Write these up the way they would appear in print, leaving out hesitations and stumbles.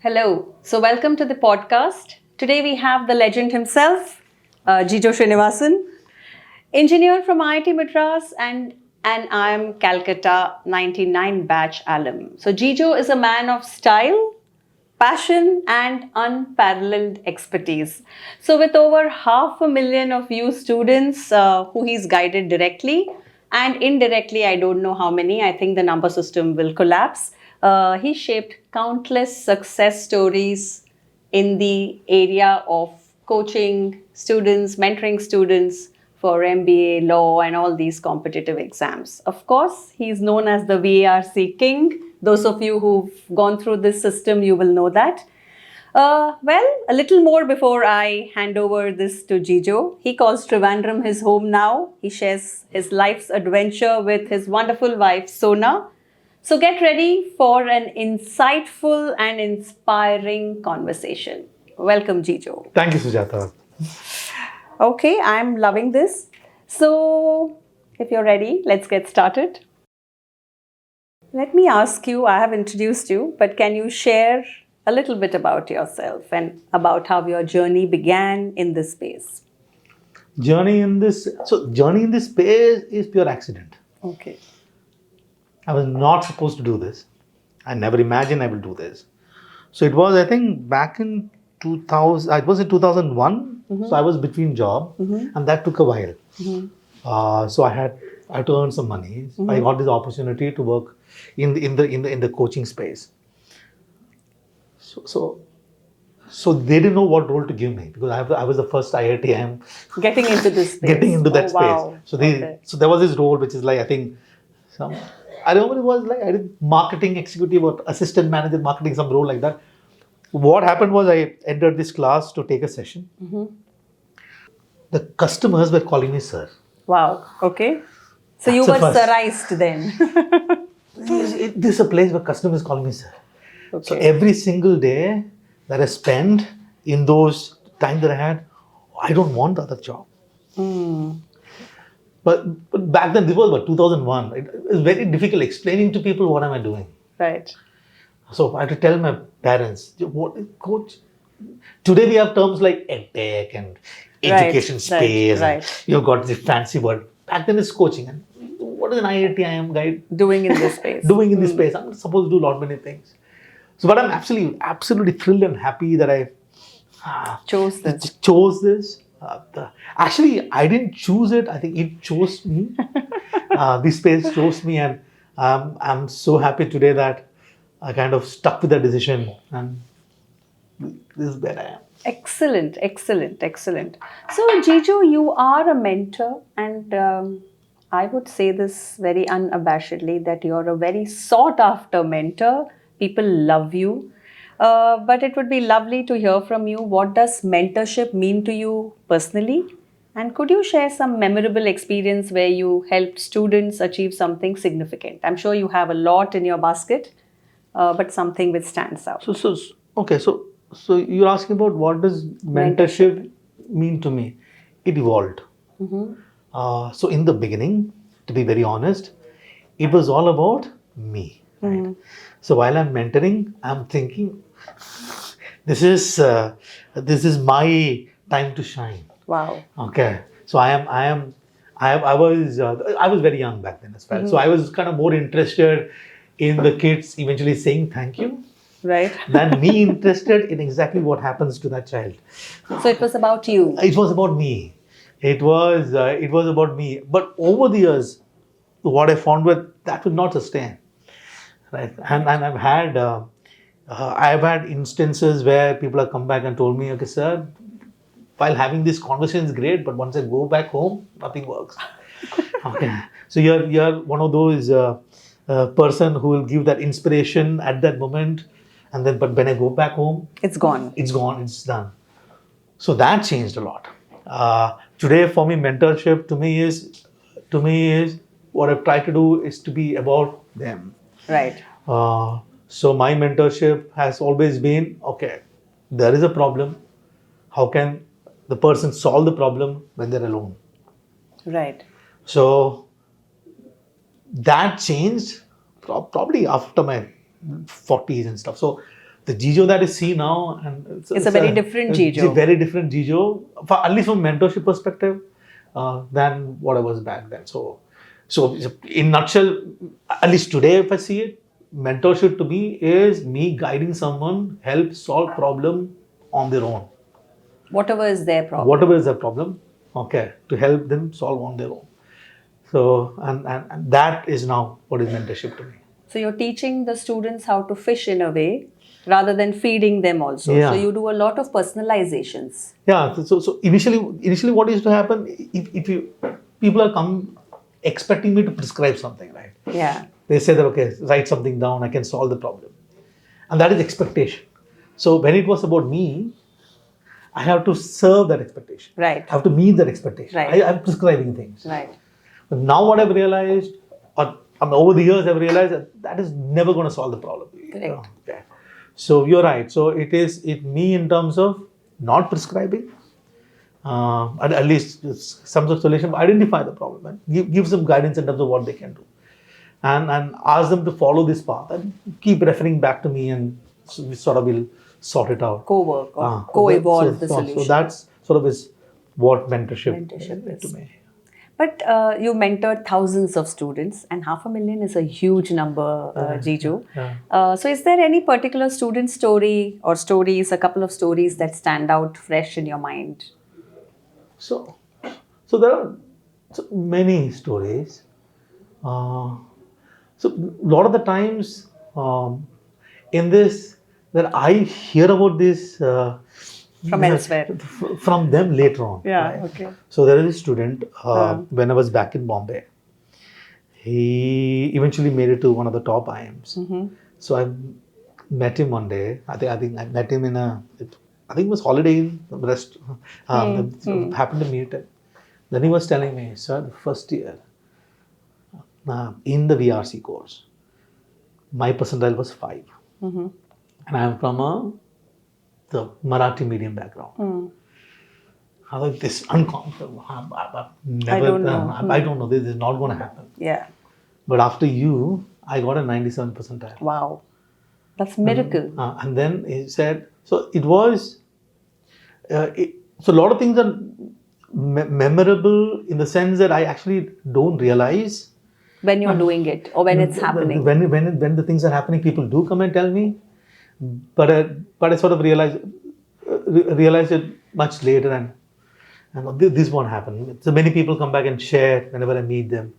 Hello. So, welcome to the podcast. Today we have the legend himself, Gejo Sujatha, engineer from IIT Madras, and I'm Calcutta 99 batch alum. So, Gejo is a man of style, passion, and unparalleled expertise. So, with over 500,000 of you students who he's guided directly and indirectly, I don't know how many, I think the number system will collapse. He shaped countless success stories in the area of coaching students, mentoring students for MBA, law, and all these competitive exams. Of course, he is known as the VARC king. Those of you who've gone through this system, you will know that. A little more before I hand over this to Gejo. He calls Trivandrum his home now. He shares his life's adventure with his wonderful wife, Sona. So get ready for an insightful and inspiring conversation. Welcome, Gejo. Thank you, Sujatha. Okay, I'm loving this. So, if you're ready, let's get started. Let me ask you, I have introduced you, but can you share a little bit about yourself and about how your journey began in this space? Journey in this space is pure accident. Okay. I was not supposed to do this. I never imagined I will do this. So it was, I think, back in 2000. It was in 2001. So I was between job, and that took a while. So I had to earn some money. I got this opportunity to work in the coaching space. So they didn't know what role to give me because I was the first IITM Getting into this space. getting into that space. Wow. So there was this role which is like, I think I remember it was like I did marketing executive or assistant manager marketing, some role like that. What happened was I entered this class to take a session. The customers were calling me sir. Wow. Okay. So you That's were the first. surprised then. This is a place where customers call me sir. Okay. So every single day that I spent in those time that I had, I don't want the other job. But back then, this was what, 2001. It was very difficult explaining to people what am I doing. Right. So I had to tell my parents, what coach? Today we have terms like edtech and education space. right. You've got the fancy word. Back then it's coaching. And what is an IITIM guy Doing in this space. doing in this space? I'm supposed to do a lot many things. So, but I'm absolutely thrilled and happy that I Chose this. chose this. Actually, I didn't choose it. I think it chose me. This space chose me, and I'm so happy today that I kind of stuck with that decision, and this is where I am. Excellent, excellent, excellent. So, Gejo, you are a mentor, and I would say this very unabashedly that you're a very sought after mentor. People love you. But it would be lovely to hear from you. What does mentorship mean to you personally? And could you share some memorable experience where you helped students achieve something significant? I'm sure you have a lot in your basket, but something which stands out. So you're asking about what does mentorship mean to me? It evolved. So in the beginning, to be very honest, it was all about me. Right? So while I'm mentoring, I'm thinking, this is my time to shine. Wow. Okay. So I was very young back then as well. So I was kind of more interested in the kids eventually saying thank you Right. than me interested in exactly what happens to that child. So it was about you. It was about me. It was about me. But over the years, what I found was that would not sustain. Right. And I've had instances where people have come back and told me, okay, sir, while having this conversation is great, but once I go back home, nothing works. Okay. So you're one of those person who will give that inspiration at that moment, and then but when I go back home, It's gone. it's gone, it's done. So that changed a lot. Today, for me, mentorship to me is what I've tried to do is to be about them. Right. So my mentorship has always been, okay, there is a problem. How can the person solve the problem when they're alone? Right. So that changed probably after my 40s and stuff. So the Gejo that is seen now, and It's a very different it's Gejo. a very different Gejo, at least from mentorship perspective, than what I was back then. So in nutshell, at least today, if I see it, mentorship to me is me guiding someone help solve problem on their own. Whatever is their problem. Whatever is their problem, okay, to help them solve on their own. So and that is now what is mentorship to me. So you're teaching the students how to fish in a way rather than feeding them also. Yeah. So you do a lot of personalizations. Yeah. So initially what used to happen, if you people are come expecting me to prescribe something, right? Yeah. They say that, okay, write something down, I can solve the problem. And that is expectation. So when it was about me, I have to serve that expectation. Right. I have to meet that expectation. Right. I'm prescribing things. Right. But now what I've realized, over the years I've realized that is never going to solve the problem. Correct. Okay. So you're right. So it me in terms of not prescribing, at least some sort of solution, identify the problem and give some guidance in terms of what they can do. And ask them to follow this path and keep referring back to me, and so we sort of will sort it out. Co-work or co-evolve the solution. So that's sort of is what mentorship is. to me. But you mentored thousands of students, and 500,000 is a huge number, Gejo. Yeah. So is there any particular student story or stories, a couple of stories that stand out fresh in your mind? So there are many stories. So a lot of the times in this that I hear about this From elsewhere. From them later on. Yeah, right? okay. So there is a student when I was back in Bombay. He eventually made it to one of the top IIMs. Mm-hmm. So I met him one day. I think I met him I think it was holiday in the rest. Happened to meet him. Then he was telling me, sir, the first year in the VRC course, my percentile was 5. Mm-hmm. And I am from the Marathi medium background. I was like, this uncomfortable. I don't know. I don't know. This is not going to happen. Yeah. But after you, I got a 97 percentile. Wow. That's a miracle. And then he said, so it was, so a lot of things are memorable in the sense that I actually don't realize. When you're doing it or when it's happening. When the things are happening, people do come and tell me. But I sort of realized it much later, and this won't happen. So many people come back and share whenever I meet them.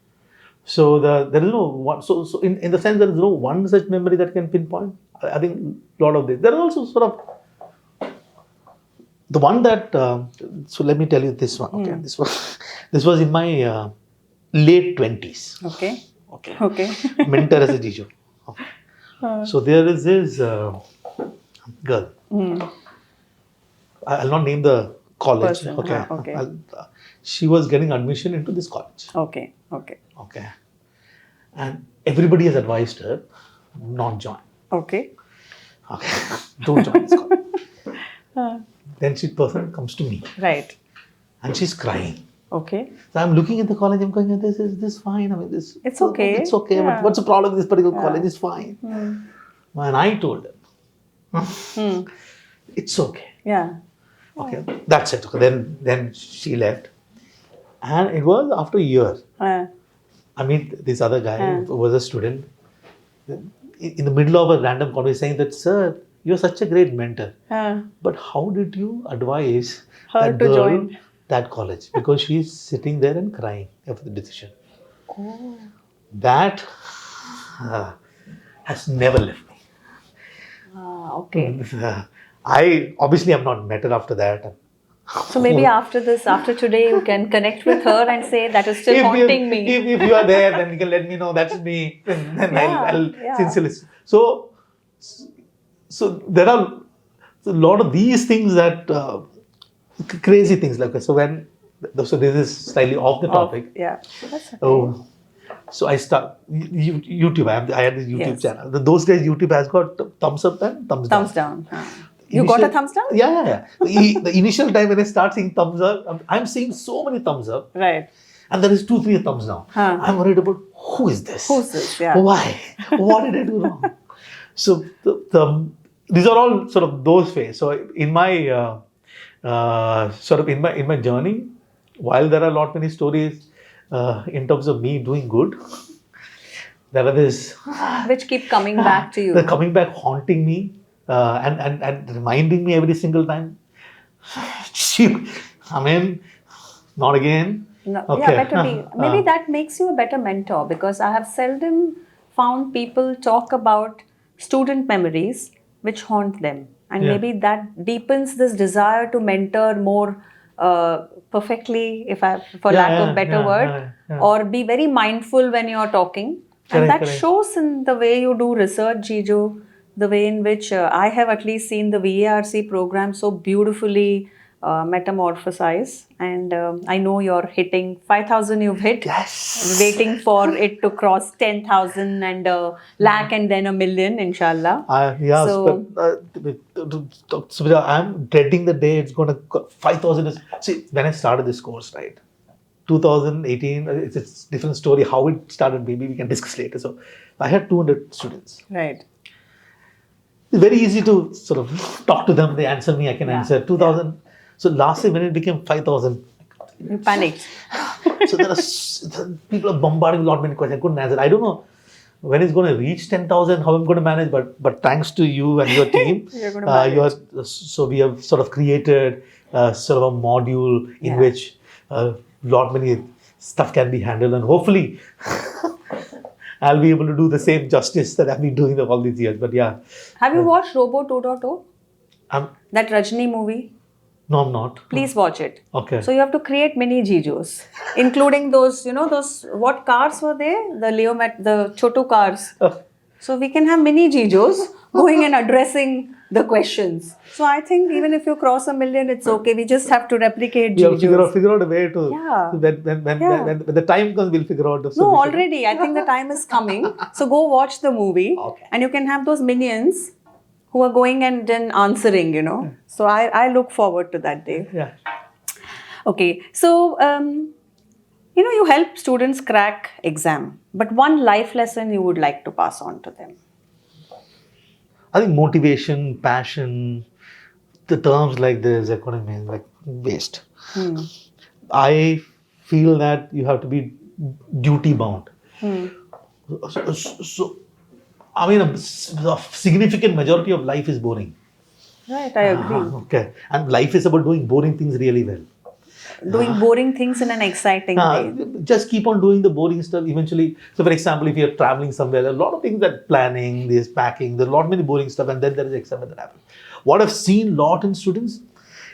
So there is no one. So in the sense there is no one such memory that can pinpoint. I think a lot of this. There are also sort of the one that. So let me tell you this one. Okay, this was in my late 20s. Okay. Mentor as a Gejo. Okay. So there is this girl. I'll not name the college. Person. Okay. She was getting admission into this college. Okay. And everybody has advised her not join. Okay. Don't join this college. Then she person comes to me. Right. And she's crying. Okay. So I'm looking at the college. I'm going, this is fine. I mean, this. It's okay. It's okay. Yeah. But what's the problem with this particular college? It's fine. And I told her, it's okay. Yeah. Okay, that's it. Okay, then she left, and it was after a year. I meet this other guy who was a student. In the middle of a random conversation, saying that, sir, you're such a great mentor. But how did you advise her that to girl join that college? Because she's sitting there and crying after the decision. Oh. That has never left me. Okay. I obviously am not met her after that. So maybe after today, you can connect with her and say that is still haunting me. If you are there, then you can let me know that's me. Then I'll sincerely. So there are a lot of these things that crazy things like so this is slightly off the topic. That's okay. So I start YouTube. I had this YouTube channel. Those days YouTube has got thumbs up and thumbs down. You got a thumbs down? Yeah. The initial time when I start seeing thumbs up, I'm seeing so many thumbs up. Right. And there is 2-3 thumbs down. I'm worried about who is this? Yeah. Why? What did I do wrong? So these are all sort of those phases. So in my sort of in my journey, while there are a lot many stories in terms of me doing good, there are this Which keep coming back to you. they're coming back, haunting me, and reminding me every single time. I mean, not again. No, Okay. yeah, better be. Maybe that makes you a better mentor, because I have seldom found people talk about student memories which haunt them. And Yeah. maybe that deepens this desire to mentor more perfectly, if I, for Yeah, lack yeah, of better yeah, word, yeah. or be very mindful when you're talking. And Correct, that correct. shows in the way you do research, Jijo, the way in which I have at least seen the VARC program so beautifully metamorphosize. And I know you're hitting 5,000, you've hit. Yes. Waiting for it to cross 10,000 and a lakh and then a million, inshallah. Yeah, So, so I'm dreading the day it's going to 5,000 is. See, when I started this course, right? 2018, it's a different story. How it started, maybe we can discuss later. So I had 200 students. right. It's very easy to sort of talk to them. They answer me, I can answer. 2,000. So last year when it became 5,000, You panicked. so people are bombarding with a lot many questions. I couldn't answer. I don't know when it's going to reach 10,000, how I'm going to manage. But thanks to you and your team, You're going to manage. so we have sort of created sort of a module in Yeah. which lot many stuff can be handled, and hopefully I'll be able to do the same justice that I've been doing all these years. But yeah, Have you watched Robo 2.0? I'm That Rajni movie? no, I'm not. Please watch it. Okay. So you have to create mini Jijos, including those, those, what cars were there? The Chotu cars. So we can have mini Jijos going and addressing the questions. So I think even if you cross a million, it's okay. We just have to replicate We have to Jijos. figure out a way to. Yeah. When the time comes, we'll figure out the No, solution. already. I think the time is coming. So go watch the movie. Okay. And you can have those minions who are going and then answering. So I look forward to that day. Yeah. Okay. So, you help students crack exam. But one life lesson you would like to pass on to them? I think motivation, passion, the terms like this, economy, like waste. I feel that you have to be duty bound. So, I mean, a significant majority of life is boring. Right, I agree. Okay. And life is about doing boring things really well. Doing boring things in an exciting way. Just keep on doing the boring stuff eventually. So, for example, if you're traveling somewhere, there are a lot of things that planning, there's packing, there's a lot many boring stuff, and then there is exam that happens. What I've seen a lot in students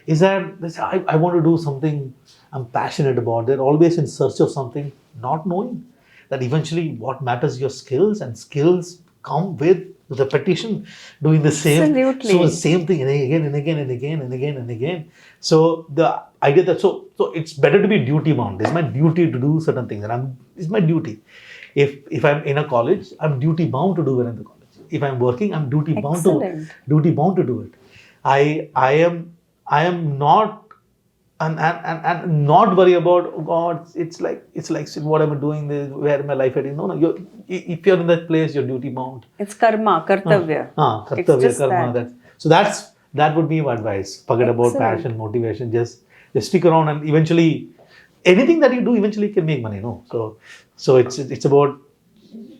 is that they say, I want to do something I'm passionate about. They're always in search of something, not knowing that eventually what matters is your skills, and skills come with repetition, doing the same. Absolutely. So the same thing again and again and again and again and again. So the idea that so it's better to be duty bound. It's my duty to do certain things, and it's my duty. If I'm in a college, I'm duty bound to do it in the college. If I'm working, I'm duty bound to do it. I am not and not worry about, oh God, it's like what am I doing this, where am I life heading? No, if you're in that place, you're duty bound. It's karma, kartavya. Kartavya, just karma. That would be my advice. Forget about passion, motivation. Just stick around, and eventually anything that you do eventually can make money. No, so it's about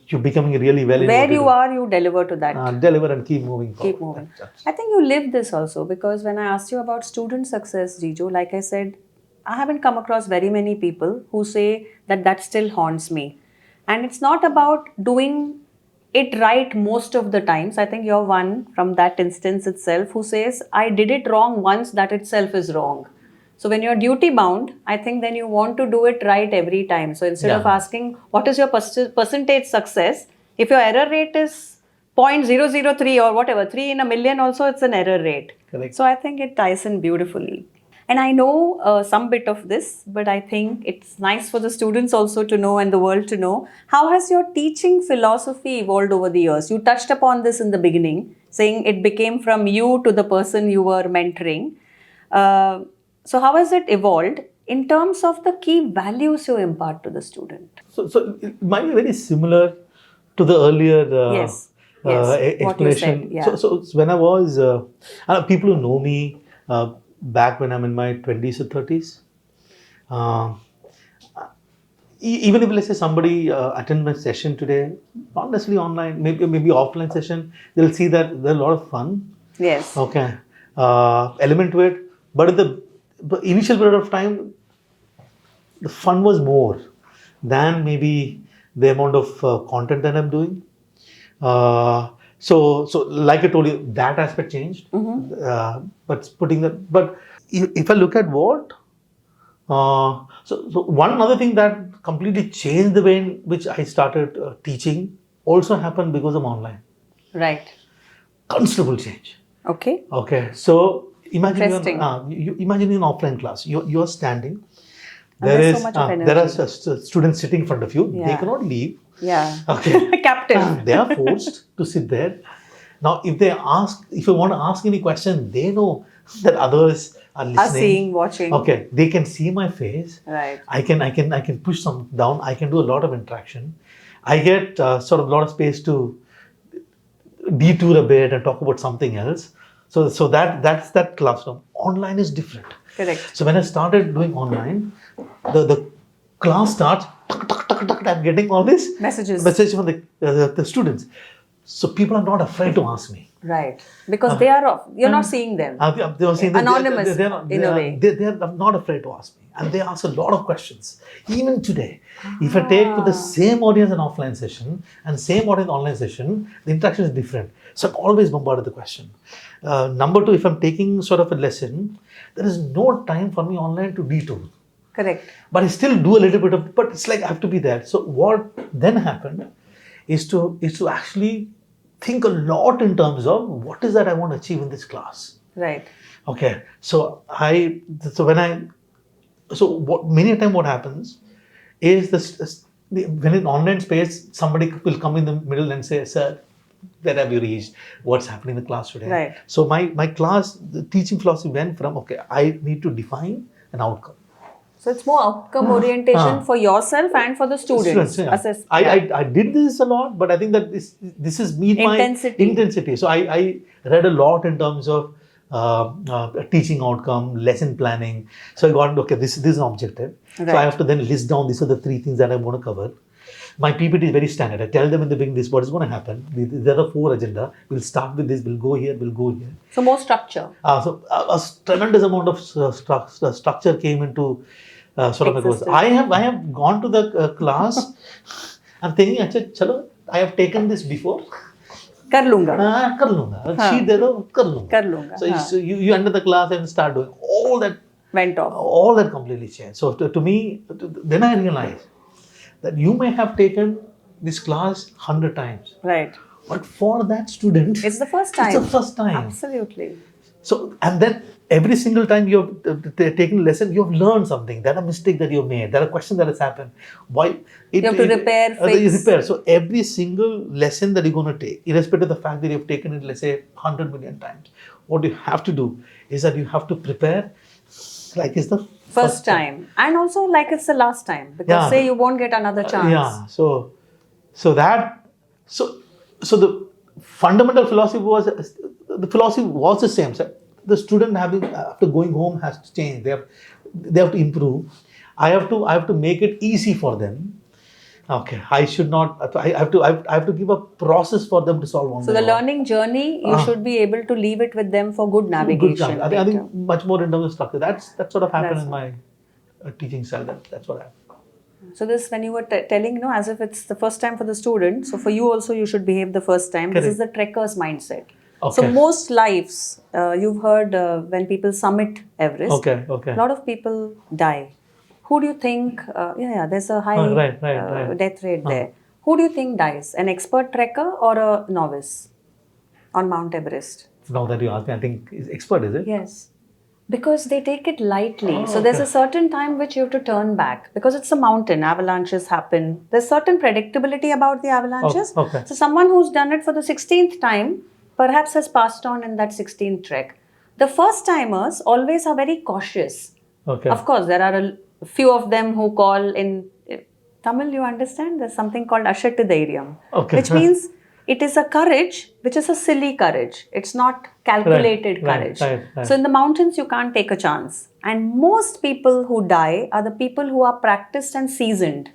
you becoming really well. Where you are, you deliver to that. Deliver and keep moving forward. Keep moving. I think you live this also, because when I asked you about student success, Jijo, like I said, I haven't come across very many people who say that still haunts me. And it's not about doing it right most of the times. I think you're one from that instance itself who says, I did it wrong once, that itself is wrong. So when you're duty bound, I think then you want to do it right every time. So instead of asking, what is your percentage success? If your error rate is 0.003 or whatever, 3 in a million also, it's an error rate. Correct. So I think it ties in beautifully. And I know some bit of this, but I think it's nice for the students also to know and the world to know. How has your teaching philosophy evolved over the years? You touched upon this in the beginning, saying it became from you to the person you were mentoring. So how has it evolved in terms of the key values you impart to the student? So it might be very similar to the earlier Yes, what you explanation. said, yeah. So when I was, people who know me back when I'm in my 20s or 30s, uh, even if let's say somebody attend my session today, not necessarily online, maybe offline session, they'll see that there's a lot of fun. Yes. Okay, element to it, but in the initial period of time, the fun was more than maybe the amount of content that I'm doing. So like I told you, that aspect changed. But putting that, but if I look at what, so one other thing that completely changed the way in which I started teaching also happened because of online. Right. Considerable change. Okay. Okay, so imagine Interesting. you imagine in an offline class, you're standing. And There there's is so much of there are energy. students sitting in front of you. They Yeah. cannot leave. Yeah. Okay. Captive. They are forced to sit there. Now, if you want to ask any question, they know that others are listening. Are seeing, watching. Okay, they can see my face. Right. I can push some down. I can do a lot of interaction. I get sort of a lot of space to detour a bit and talk about something else. So that's that classroom. Online is different. Correct. So when I started doing online, the class starts. Tuck, tuck, tuck, tuck, I'm getting all these Messages. from the students. So people are not afraid to ask me. Right. Because they are off. You're not seeing them. They were saying that Anonymous they're not, in a way. They are not afraid to ask me. And they ask a lot of questions. Even today, if I take the same audience in offline session and same audience in online session, the interaction is different. So I'm always bombarded with the question. Number two, if I'm taking sort of a lesson, there is no time for me online to detour. Correct. But I still do a little bit of, but it's like I have to be there. So what then happened is to actually think a lot in terms of what is that I want to achieve in this class. Right. Okay. So many a time what happens is when in online space, somebody will come in the middle and say, sir, where have you reached? What's happening in the class today? Right. So my class, the teaching philosophy went from, okay, I need to define an outcome. So it's more outcome orientation for yourself and for the students. Yeah. I did this a lot, but I think that this is my intensity. So I read a lot in terms of teaching outcome, lesson planning. So I got, okay, this is an objective. Right. So I have to then list down, these are the 3 things that I want to cover. My PPT is very standard. I tell them in the beginning, this is what is going to happen. There are 4 agenda. We'll start with this. We'll go here. We'll go here. So more structure. So a tremendous amount of structure came into sort of a course. I have gone to the class. I'm thinking, chalo, I have taken this before. Kar lunga. Kar lunga. Sheet de do, kar lunga. Kar lunga. So you enter the class and start doing all that. Went off. All that completely changed. So to me, then I realized that you may have taken this class 100 times. Right. But for that student, it's the first time. It's the first time. Absolutely. So, and then every single time you have taken a lesson, you have learned something. There are mistakes that you've made. There are questions that has happened. Why? You have to repair, fix. So every single lesson that you're going to take, irrespective of the fact that you've taken it, let's say 100 million times, what you have to do is that you have to prepare like it's the first time. And also like it's the last time. Because say you won't get another chance. So the fundamental philosophy was the same. So the student after going home has to change. They have to improve. I have to make it easy for them. Okay, I should not. I have to give a process for them to solve one. So the learning journey, you should be able to leave it with them for good navigation. I think much more in terms of structure. That sort of happened in my teaching style. That's what happened. So this, when you were telling, as if it's the first time for the student, so for you also, you should behave the first time. Correct. This is the trekker's mindset. Okay. So most lives, you've heard when people summit Everest, a lot of people die. Who do you think, there's a high death rate there. Who do you think dies? An expert trekker or a novice on Mount Everest? Now that you ask me, I think is expert, is it? Yes. Because they take it lightly. So there's a certain time which you have to turn back. Because it's a mountain, avalanches happen. There's certain predictability about the avalanches. So someone who's done it for the 16th time perhaps has passed on in that 16th trek. The first timers always are very cautious. Of course, there are a few of them who call in Tamil, you understand? There's something called Ashattu Dhairiyam, which means it is a courage which is a silly courage. It's not calculated courage. Right. So in the mountains, you can't take a chance. And most people who die are the people who are practiced and seasoned.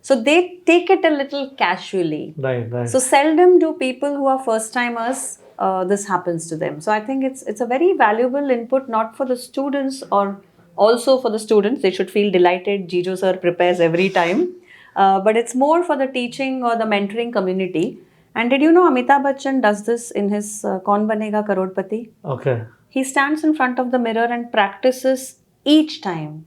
So they take it a little casually. Right. So seldom do people who are first timers, this happens to them. So I think it's a very valuable input, not for the students or also for the students. They should feel delighted. Gejo sir prepares every time. But it's more for the teaching or the mentoring community. And did you know Amitabh Bachchan does this in his Kaun Banega Karodpati? Okay. He stands in front of the mirror and practices each time,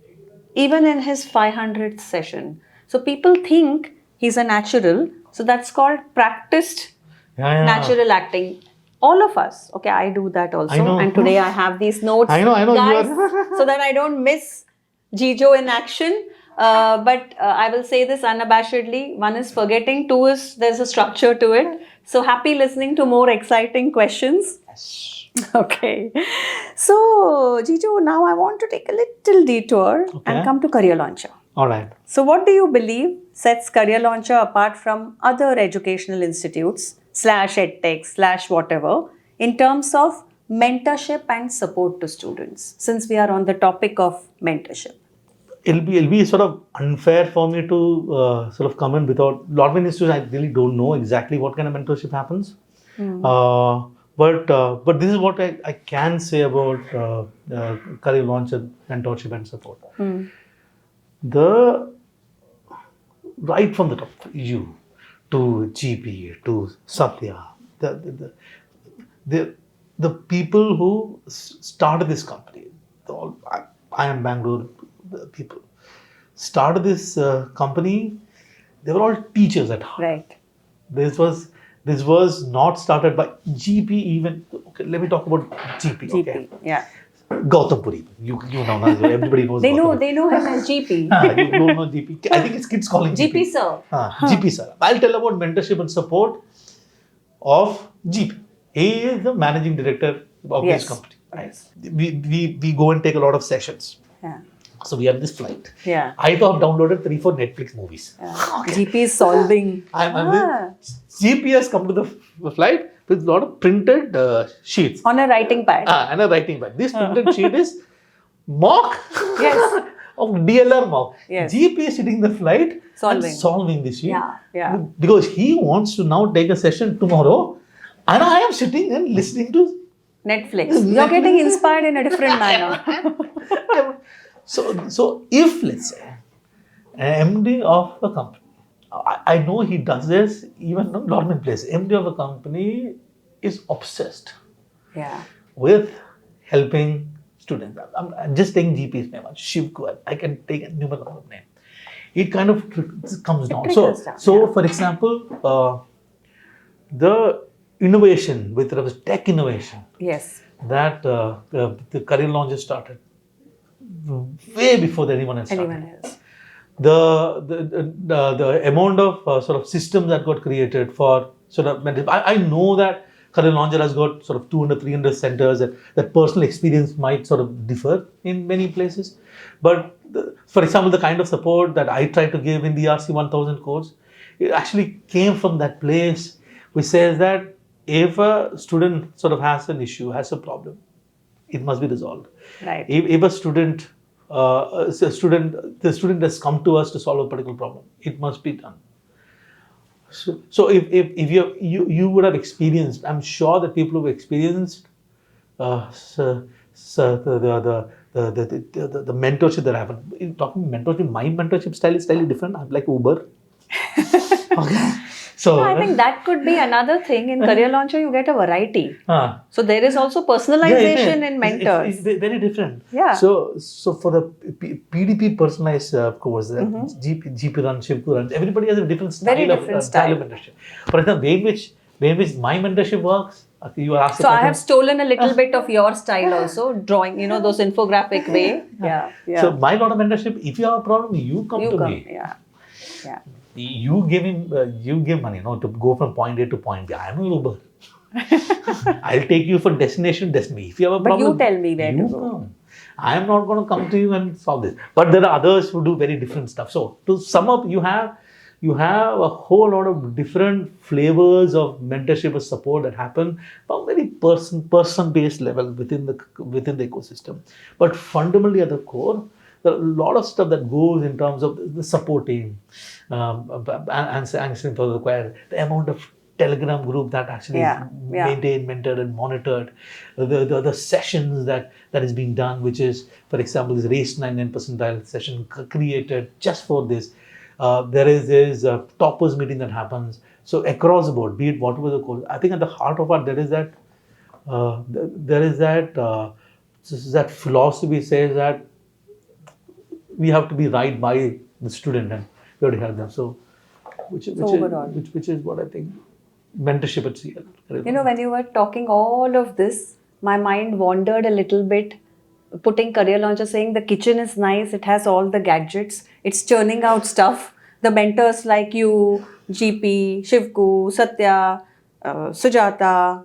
even in his 500th session. So people think he's a natural. So that's called practiced natural acting. All of us. Okay, I do that also. I know. And today I have these notes. I know. Guys, You are. so that I don't miss Gejo in action. But I will say this unabashedly. One is forgetting. Two is there's a structure to it. So happy listening to more exciting questions. Okay. So, Gejo, now I want to take a little detour and come to Career Launcher. All right. So, what do you believe sets Career Launcher apart from other educational institutes / edtech / whatever in terms of mentorship and support to students? Since we are on the topic of mentorship. It'll be sort of unfair for me to sort of comment without lot of institutions. I really don't know exactly what kind of mentorship happens. But this is what I can say about Career Launcher mentorship and support. Right from the top, you to GP to Satya, the people who started this company, I am Bangalore people, started this company. They were all teachers at heart. Right. This was not started by GP even. Okay, let me talk about GP. Okay. Yeah. Gautam Puri. You know, everybody knows. They know him as GP. You don't know GP. I think it's kids calling GP sir. GP sir. I'll tell about mentorship and support of GP. He is the managing director of this company. Right? We go and take a lot of sessions. Yeah. So we are in this flight. Yeah. I thought I've downloaded 3-4 Netflix movies. GP is solving. GP has come to the flight with a lot of printed sheets. On a writing pad. And a writing pad. This printed sheet is mock of DLR mock. Yes. GP is sitting in the flight solving this sheet. Yeah. Because he wants to now take a session tomorrow. And I am sitting and listening to Netflix. You're getting inspired in a different manner. So if, let's say, an MD of a company, I know he does this even in government place. MD of a company is obsessed with helping students. I'm just taking GP's name, Shiv Kuar. I can take a numerous amount of name. It kind of comes down. So for example, the innovation with tech innovation. Yes. That the Career Launcher started way before anyone else started. The amount of sort of systems that got created for sort of I know that Career Launcher has got sort of 200-300 centers that personal experience might sort of differ in many places. But for example, the kind of support that I try to give in the RC 1000 course, it actually came from that place which says that if a student sort of has an issue, has a problem, it must be resolved. Right. If a student, the student has come to us to solve a particular problem, it must be done. So if you would have experienced, I'm sure that people who have experienced the mentorship that happened. In talking mentorship, my mentorship style is slightly different. I'm like Uber. Okay. So I think that could be another thing. In Career Launcher, you get a variety. So there is also personalization in mentors. It's very different. Yeah. So for the PDP personalized course, GP runs, Shiv runs, everybody has a different style. Very different style of mentorship. For example, way in which my mentorship works, you are asking. So I have stolen a little bit of your style also, drawing, those infographic way. Yeah. So my lot of mentorship, if you have a problem, you come to me. Yeah. You give money, to go from point A to point B. I am an Uber. I'll take you from destination to destination. If you have a problem, but you tell me where to go. Come. I am not going to come to you and solve this. But there are others who do very different stuff. So to sum up, you have you have a whole lot of different flavors of mentorship or support that happen from very person-based level within the ecosystem. But fundamentally at the core, there are a lot of stuff that goes in terms of the supporting, answering for the required, the amount of Telegram group that actually is maintained, mentored, and monitored, the sessions that is being done, which is, for example, this race 99 percentile session created just for this. There is a toppers meeting that happens. So across the board, be it whatever the course, I think at the heart of it, there is that philosophy says that we have to be right by the student and we have to help them. So, which is what I think mentorship at CL. When you were talking all of this, my mind wandered a little bit, putting Career Launcher, saying the kitchen is nice, it has all the gadgets, it's churning out stuff. The mentors like you, GP, Shivku, Satya, Sujatha,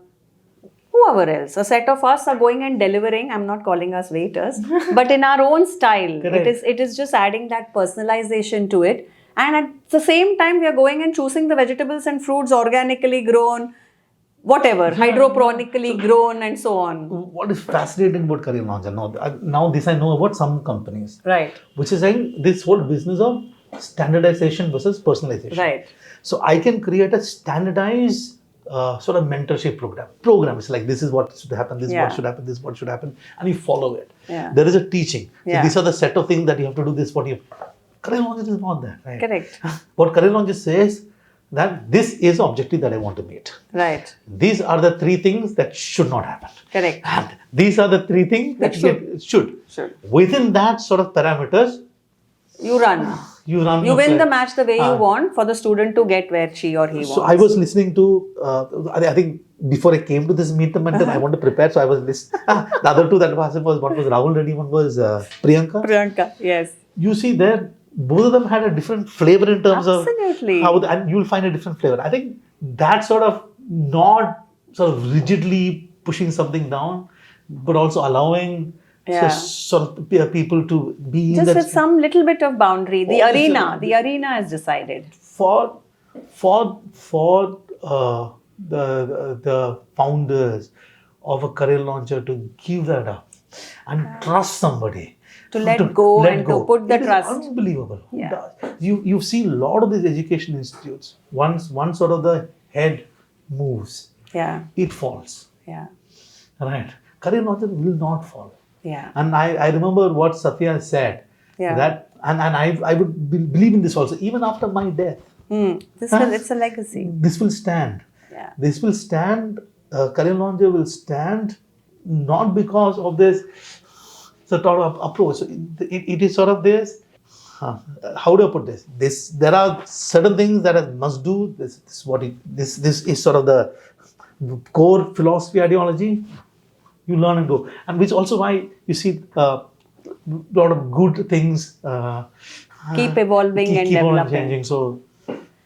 whoever else, a set of us are going and delivering. I'm not calling us waiters, but in our own style. It is just adding that personalization to it. And at the same time, we are going and choosing the vegetables and fruits organically grown, whatever, hydroponically grown, and so on. What is fascinating about Career Launcher, now this I know about some companies, right? Which is saying this whole business of standardization versus personalization. Right. So I can create a standardized sort of mentorship program. It's like, this is what should happen, this is what should happen, this is what should happen, and you follow it. There is a teaching. So these are the set of things that you have to do. This what you. Career Launcher is not that, right? Correct. What Career Launcher says that this is the objective that I want to meet. Right. These are the 3 things that should not happen. Correct. And these are the 3 things that should. Within that sort of parameters, you run. You win the match the way you want for the student to get where she or he wants. So I was listening to, I think before I came to this meet the mentor, I want to prepare. So I was listening. The other 2 that was one was Rahul Reddy, one was Priyanka. Priyanka, yes. You see there, both of them had a different flavor in terms of how, and you'll find a different flavor. I think that sort of not sort of rigidly pushing something down, but also allowing sort of people to be just with some little bit of boundary. The arena is decided for the founders of a Career Launcher to give that up and trust somebody. To let go and to put the trust. It's unbelievable. Yeah. You've seen a lot of these education institutes. Once sort of the head moves, it falls. Yeah. Right. Career Launcher will not fall. Yeah. And I remember what Satya said. Yeah. That and I would believe in this also, even after my death. It's a legacy. This will stand. Yeah. This will stand. Career Launcher will stand not because of this sort of approach. It is sort of this. How do I put this? There are certain things that I must do. This is sort of the core philosophy ideology. You learn and go, and which also why you see a lot of good things keep evolving and developing. Changing. So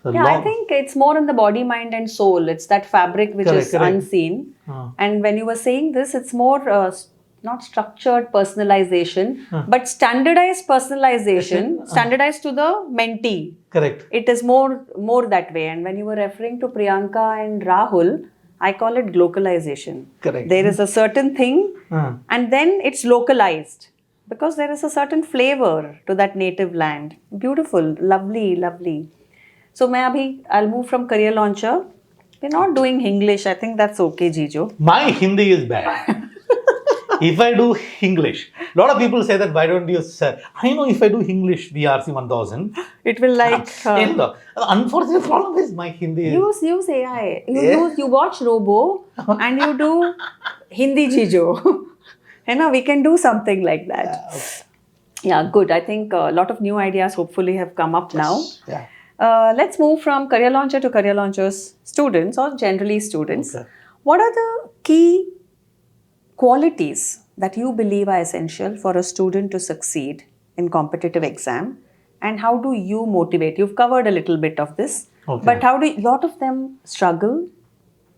I think it's more in the body, mind, and soul. It's that fabric which is unseen. And when you were saying this, it's more not structured personalization, but standardized personalization, standardized to the mentee. Correct. It is more that way. And when you were referring to Priyanka and Rahul, I call it glocalization. Correct. There is a certain thing and then it's localized because there is a certain flavor to that native land. Beautiful, lovely, lovely. So I'll move from Career Launcher. We're not doing English. I think that's okay, Gejo. My Hindi is bad. If I do English, a lot of people say that why don't you say, I know if I do English VRC 1000, it will like... the unfortunate problem is my Hindi is... Use AI. You watch Robo and you do Hindi Gejo. We can do something like that. Yeah, good. I think a lot of new ideas hopefully have come up now. Yeah. Let's move from Career Launcher to Career Launcher's students or generally students. Okay. What are the key qualities that you believe are essential for a student to succeed in competitive exam, and how do you motivate? You've covered a little bit of this, but a lot of them struggle,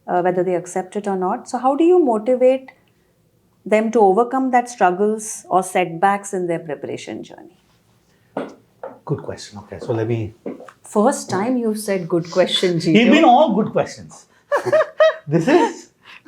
whether they accept it or not. So how do you motivate them to overcome that struggles or setbacks in their preparation journey? Good question. Okay, so let me First time you've said good question, It's Gejo. been all good questions. This is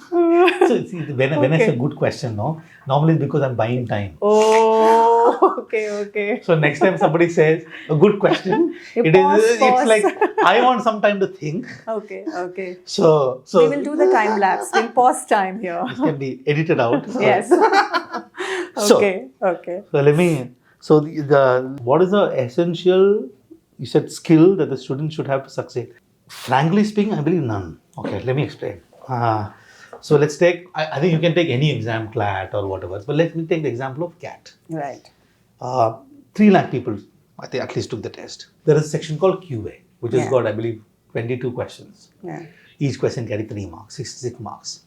so see, when I say good question, no, normally it's because I'm buying time. Oh, okay. So next time somebody says a good question, You it's pause. like I want some time to think. Okay. So We will do the time lapse. We'll pause time here. this can be edited out. So, Yes. So, Okay. so let me. So the what is the essential? You said skill that the student should have to succeed. Frankly speaking, I believe none. Okay, let me explain. So let's take. I think you can take any exam, CLAT or whatever. But let me take the example of CAT. Right. 3 lakh people, I think, at least took the test. There is a section called QA, which has got, I believe, 22 questions. Yeah. Each question carry 3 marks, 66 marks.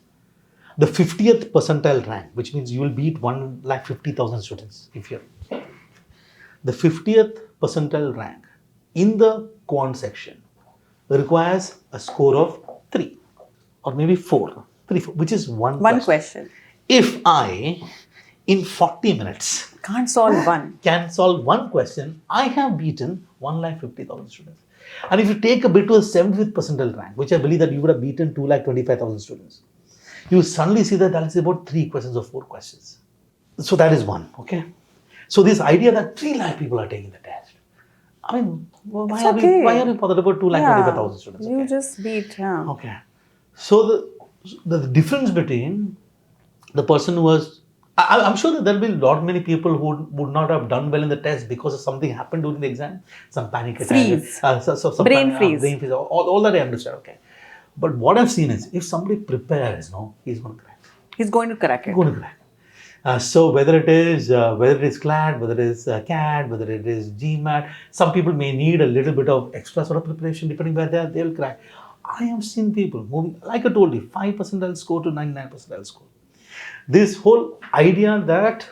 The 50th percentile rank, which means you will beat 1,50,000 students if you're. The 50th percentile rank in the quant section requires a score of 3 or maybe 4, 3, 4, which is one question. If I, in 40 minutes, Can't solve one. can solve one question, I have beaten 1,50,000 students. And if you take a bit to a 70th percentile rank, which I believe that you would have beaten 2,25,000 students, you suddenly see that is about 3 questions or 4 questions. So that is one, okay? So this idea that 3 lakh people are taking the test, I mean, why are you bothered about 2,25,000 students? You just beat, Okay. So the difference between the person who was, I'm sure that there will be lot many people who would not have done well in the test because of something happened during the exam, some panic attack, Freeze. some Brain freeze. brain freeze, all that I understand. Okay, but what I've seen is if somebody prepares, he's going to crack. He's going to crack it. Going to crack. So whether it is CLAT, whether it is CAT, whether it is GMAT, some people may need a little bit of extra sort of preparation depending where they will crack. I have seen people moving, like I told you, 5 percentile score to 99 percentile score. This whole idea that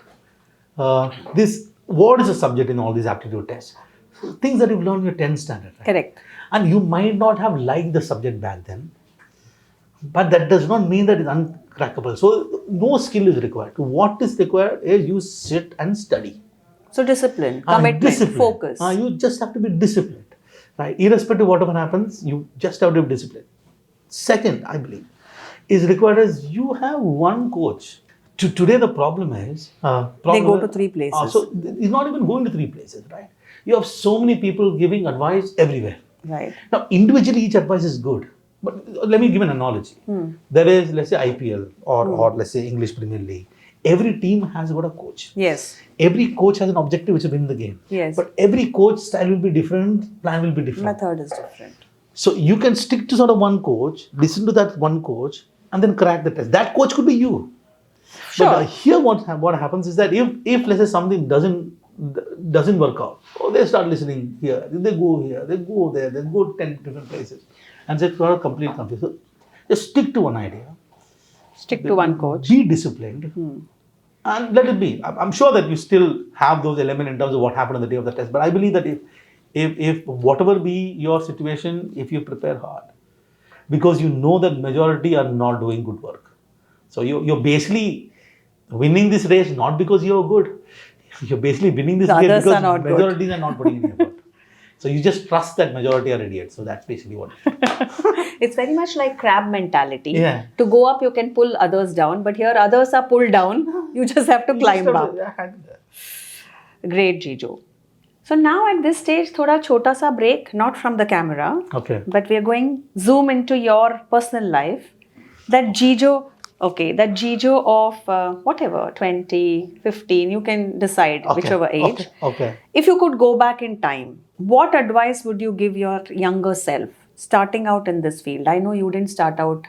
what is the subject in all these aptitude tests? Things that you've learned in your 10th standard. Right? Correct. And you might not have liked the subject back then, but that does not mean that it's uncrackable. So no skill is required. What is required is you sit and study. So discipline, commitment, focus. You just have to be disciplined, right? Irrespective of whatever happens, you just have to be disciplined. Second, I believe, is required is you have one coach. Today the problem is they go to 3 places. So it's not even going to 3 places, right? You have so many people giving advice everywhere. Right. Now individually each advice is good, but let me give an analogy. There is, let's say, IPL or let's say English Premier League. Every team has got a coach. Yes. Every coach has an objective which is win the game. Yes. But every coach style will be different, plan will be different. Method is different. So you can stick to sort of one coach, listen to that one coach, and then crack the test. That coach could be you. Sure. But here what happens is that if let's say something doesn't work out, they start listening here, they go here, they go there, they go 10 different places, and they are completely confused. So just stick to one idea. Stick to one coach. Be disciplined. And let it be. I'm sure that you still have those elements in terms of what happened on the day of the test. But I believe that if whatever be your situation, if you prepare hard, because you know that majority are not doing good work. So you're basically winning this race not because you're good. You're basically winning this race because majorities are not putting in effort. So you just trust that majority are idiots. So that's basically what it is. It's very much like crab mentality. Yeah. To go up, you can pull others down, but here others are pulled down. You just have to climb up. Great, Gejo. So now at this stage, thoda chota sa break, not from the camera. Okay. But we are going zoom into your personal life. That Gejo of whatever, 20, 15, you can decide whichever age. Okay. If you could go back in time, what advice would you give your younger self starting out in this field? I know you didn't start out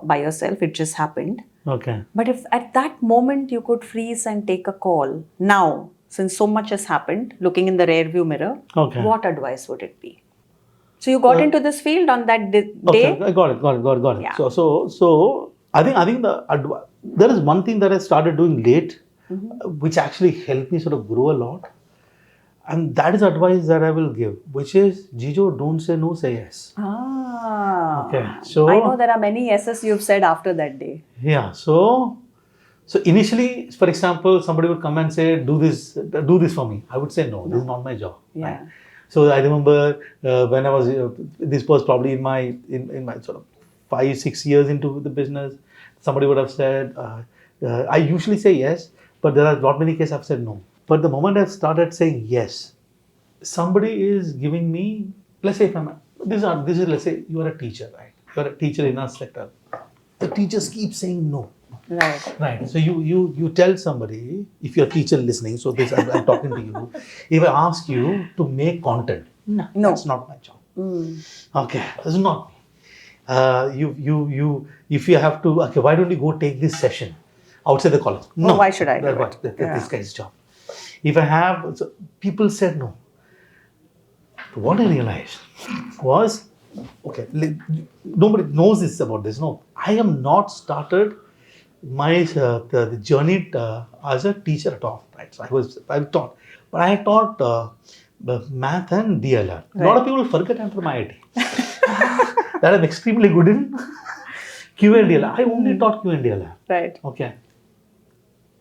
by yourself, it just happened. Okay. But if at that moment you could freeze and take a call, now, since so much has happened, looking in the rear view mirror, what advice would it be? So you got into this field on that day? Okay, I got it. Yeah. So I think there is one thing that I started doing late, which actually helped me sort of grow a lot. And that is advice that I will give, which is, Gejo, don't say no, say yes. Okay. So I know there are many yeses you've said after that day. Yeah. So initially, for example, somebody would come and say, do this for me. I would say, no, this is not my job. Yeah. Right? So I remember when I was, this was probably in my sort of 5-6 years into the business, somebody would have said, I usually say yes, but there are not many cases I've said no. But the moment I've started saying yes, somebody is giving me, let's say if I'm, this is let's say you are a teacher, right? You are a teacher in our sector. The teachers keep saying no. Right. Right. So you tell somebody, if you're a teacher listening, so this I'm talking to you, if I ask you to make content, no, that's not my job. Okay, this is not me. If you have to, okay, why don't you go take this session outside the college? No, why should I do it? This guy's job. If I have, so people said no. What I realized was, okay, nobody knows this about this. No, I am not started my the journey as a teacher at all. Right, so I taught, but I taught math and DLR. A lot of people forget I'm from IIT. That I'm extremely good in Q and DLR. I only taught Q and DLR. Right. Okay.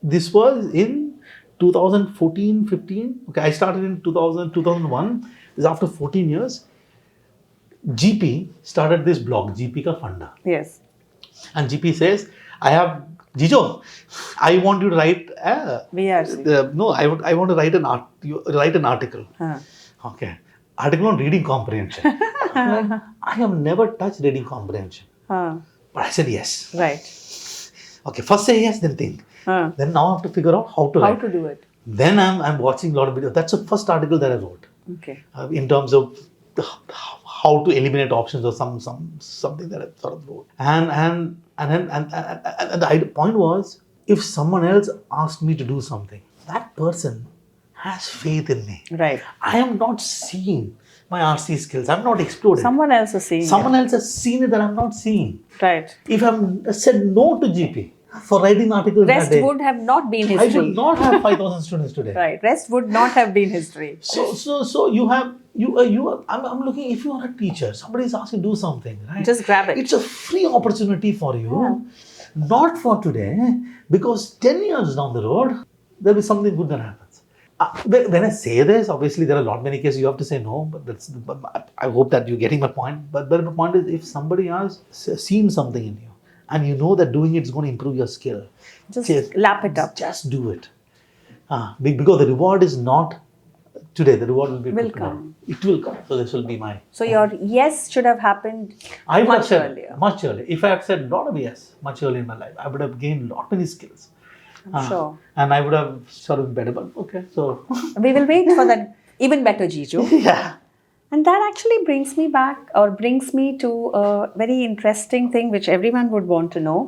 This was in 2014, 15. Okay, I started in 2000, 2001. This is after 14 years. GP started this blog, GP Ka Funda. Yes. And GP says, I have, Gejo, I want you to write VRC. no, I want to write an article. Okay. Article on reading comprehension. I have never touched reading comprehension. But I said yes. Right. Okay, first say yes, then think. Then now I have to figure out how to do it. Then I'm watching a lot of videos. That's the first article that I wrote. Okay. In terms of how to eliminate options or something that I sort of wrote. And the point was, if someone else asked me to do something, that person has faith in me. Right. I am not seeing my RC skills. I'm not exploring. Someone else is seeing. Someone else has seen it that I'm not seeing. Right. If I've said no to GP for writing articles Rest that day, would have not been history. I would not have 5,000 students today. Right. Rest would not have been history. So I'm looking, if you are a teacher, somebody is asking to do something, right? Just grab it. It's a free opportunity for you, not for today, because 10 years down the road, there'll be something good that happens. When I say this, obviously there are not many cases you have to say no, but I hope that you're getting my point. But the point is, if somebody has seen something in you, and you know that doing it is going to improve your skill, Just lap it up. Just do it. Because the reward is not today, the reward will come. It will come. So this will be my... So your yes should have happened much earlier. Much earlier. If I had said a lot of yes much earlier in my life, I would have gained a lot many skills. I'm sure. And I would have sort of better, but okay, so... We will wait for that even better Gejo. Yeah. And that actually brings me to a very interesting thing which everyone would want to know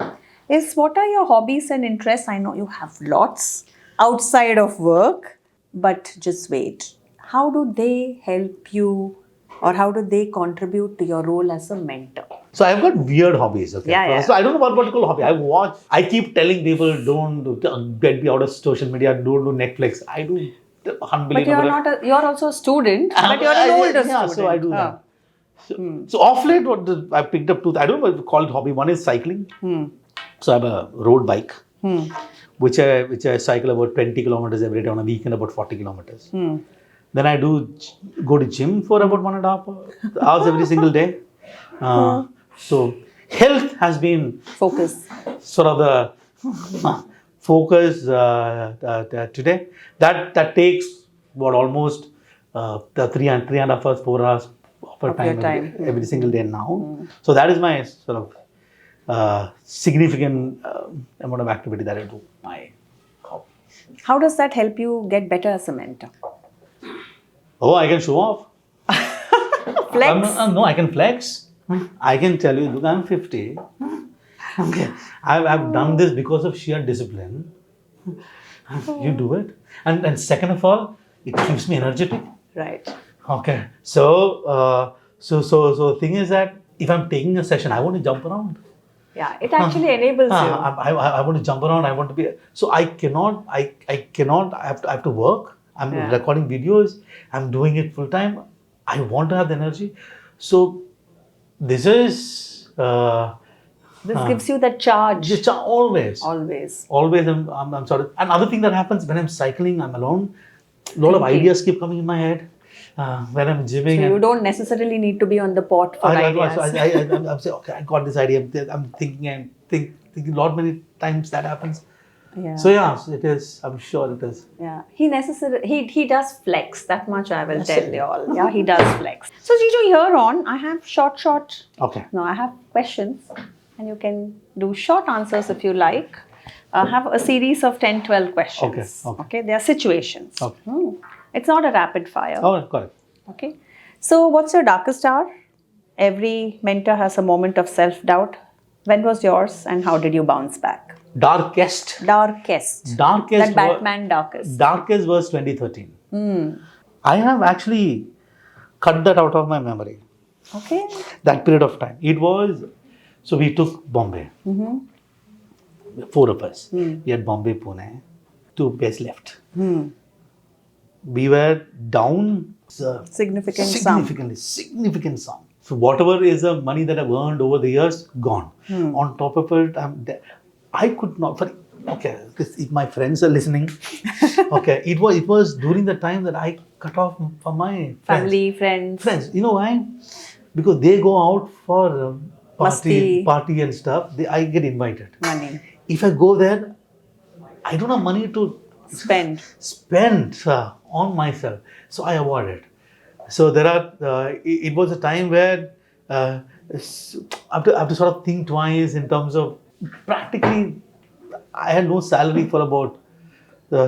is, what are your hobbies and interests? I know you have lots outside of work, but just wait. How do they help you, or how do they contribute to your role as a mentor? So I've got weird hobbies. Okay. Yeah. So I don't know what to call hobby. I keep telling people, don't get me out of social media, don't do Netflix. I do unbelievable. But you're also a student, but you're an older student. So I do that. So off late, I picked up two, I don't know what to call it hobby. One is cycling. So I have a road bike, which I cycle about 20 kilometers every day, on a weekend about 40 kilometers. Then I go to gym for about 1.5 hours every single day. So health has been focus. Sort of the focus today. That takes almost the 3.5 hours, 4 hours of time every single day now. So that is my sort of significant amount of activity that I do. My hobby. How does that help you get better as a mentor? Oh, I can show off. Flex? No, I can flex. I can tell you, look, I'm 50. Okay. I've done this because of sheer discipline. You do it. And second of all, it keeps me energetic. Right. Okay. So the thing is that if I'm taking a session, I want to jump around. Yeah, it actually enables you. I want to jump around. I want to be. So I cannot. I have to work. I'm recording videos. I'm doing it full time. I want to have the energy. So this is. This gives you that charge. Always. Always. I'm sort of. Another thing that happens when I'm cycling, I'm alone. A lot of ideas keep coming in my head. when I'm gymming. So you don't necessarily need to be on the pot for ideas. I'm saying, okay, I got this idea. I'm thinking and thinking a lot many times that happens. Yeah. So yeah, it is. I'm sure it is. Yeah, he does flex. That much I will tell you all. Yeah, he does flex. So Gejo, here on, I have short. Okay. No, I have questions, and you can do short answers if you like. I have a series of 10, 12 questions. Okay. They are situations. Okay. It's not a rapid fire. Oh, got it. Okay. So, what's your darkest hour? Every mentor has a moment of self-doubt. When was yours, and how did you bounce back? Darkest. That Batman darkest. Darkest was 2013. I have actually cut that out of my memory. Okay. That period of time. It was, so we took Bombay. 4 of us. We had Bombay, Pune. 2 guys left. We were down significantly. Sum. So whatever is the money that I've earned over the years, gone. On top of it, I could not. Okay, because if my friends are listening, okay, it was during the time that I cut off from my family, friends. You know why? Because they go out for party and stuff. I get invited. Money. If I go there, I don't have money to spend on myself. So I avoid it. So there are. It was a time where I have to sort of think twice in terms of practically. I had no salary for about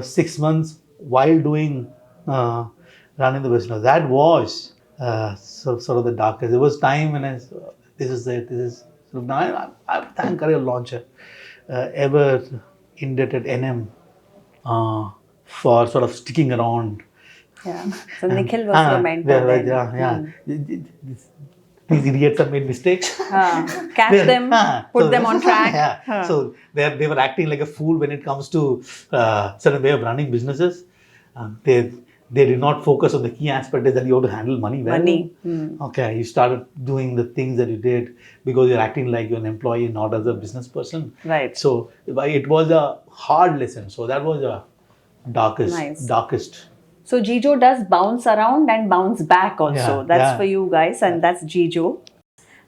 6 months while doing running the business. That was sort of the darkest. There was time when this is sort of now. I thank career launcher ever indebted NM for sort of sticking around. Yeah. So Nikhil was your mentor. Yeah. These idiots have made mistakes. Catch them, put them on track. So they were acting like a fool when it comes to certain way of running businesses. They did not focus on the key aspect is that you have to handle money well. Okay, you started doing the things that you did because you're acting like you're an employee, not as a business person. Right. So it was a hard lesson. So that was a darkest. So Gejo does bounce around and bounce back also. That's for you guys, and that's Gejo.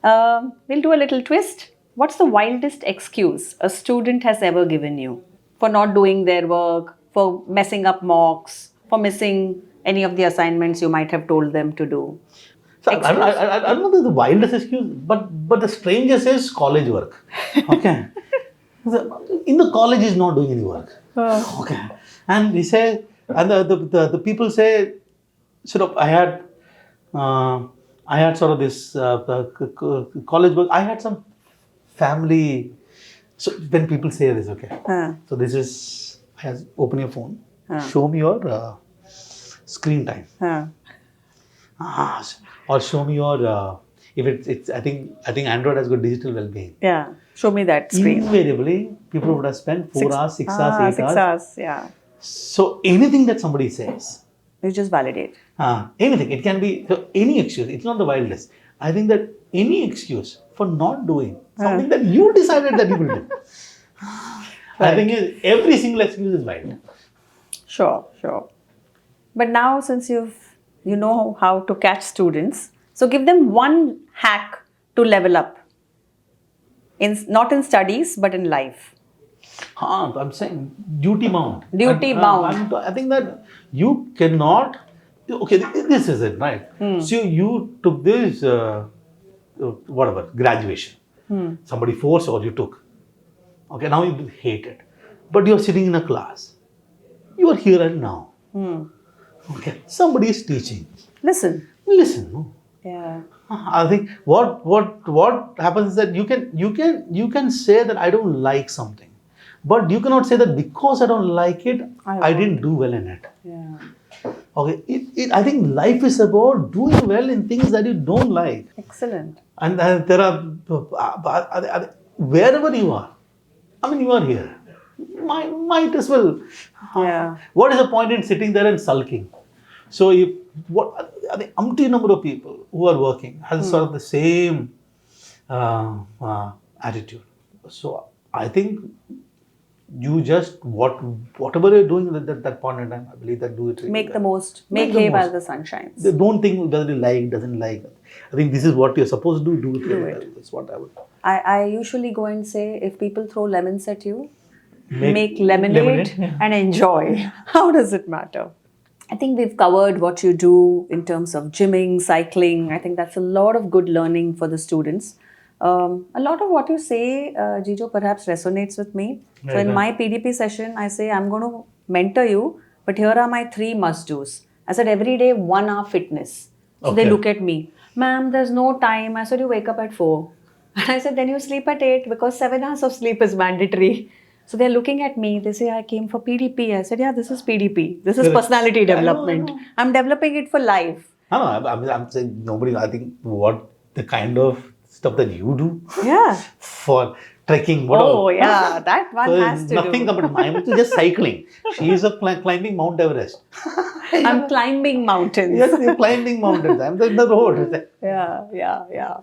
We'll do a little twist. What's the wildest excuse a student has ever given you for not doing their work, for messing up mocks, for missing any of the assignments you might have told them to do? So I don't know the wildest excuse, but the strangest is college work. Okay. In the college is not doing any work. Okay. And we say, and the people say, sort of, I had sort of this college work. I had some family. So when people say this, okay. So this is, open your phone, show me your screen time, or show me your if it's I think Android has got digital well-being. Yeah, show me that screen. Invariably, people would have spent 4 hours, 6 hours, 8 6 hours. Yeah. So anything that somebody says, you just validate. Anything. It can be any excuse. It's not the wildest. I think that any excuse for not doing something that you decided that you will do. I think every single excuse is wild. Sure. But now, since you know how to catch students, so give them one hack to level up. Not in studies, but in life. I'm saying duty bound. I think that you cannot. Okay, this is it, right? So you took this, graduation. Somebody forced or you took. Okay, now you hate it. But you're sitting in a class. You are here and now. Okay, somebody is teaching. Listen. No? Yeah. I think what happens is that you can say that I don't like something, but you cannot say that because I don't like it, I didn't do well in it. Yeah. Okay, I think life is about doing well in things that you don't like. Excellent. And there are wherever you are. I mean, you are here. Might as well. Yeah. What is the point in sitting there and sulking? So the umpteen number of people who are working has sort of the same attitude. So I think you just whatever you're doing at that point in time, I believe that do it really Make the well. most. Make hay while the sun shines. They don't think whether you like, doesn't like. I think this is what you're supposed to do. Do it really well. That's what I would. I usually go and say, if people throw lemons at you, make lemonade and enjoy. How does it matter? I think we've covered what you do in terms of gymming, cycling. I think that's a lot of good learning for the students. A lot of what you say, Gejo, perhaps resonates with me. So in my PDP session, I say, I'm going to mentor you, but here are my 3 must-dos. I said, every day, 1 hour fitness. So they look at me, ma'am, there's no time. I said, you wake up at 4. And I said, then you sleep at 8 because 7 hours of sleep is mandatory. So they're looking at me. They say, I came for PDP. I said, yeah, this is PDP. This is personality development. I know. I'm developing it for life. No, I'm saying nobody, I think what the kind of stuff that you do for trekking. Oh, yeah, that one so has to nothing do. But mine is just cycling. She is climbing Mount Everest. I'm climbing mountains. Yes, you're climbing mountains. I'm in the road. Yeah.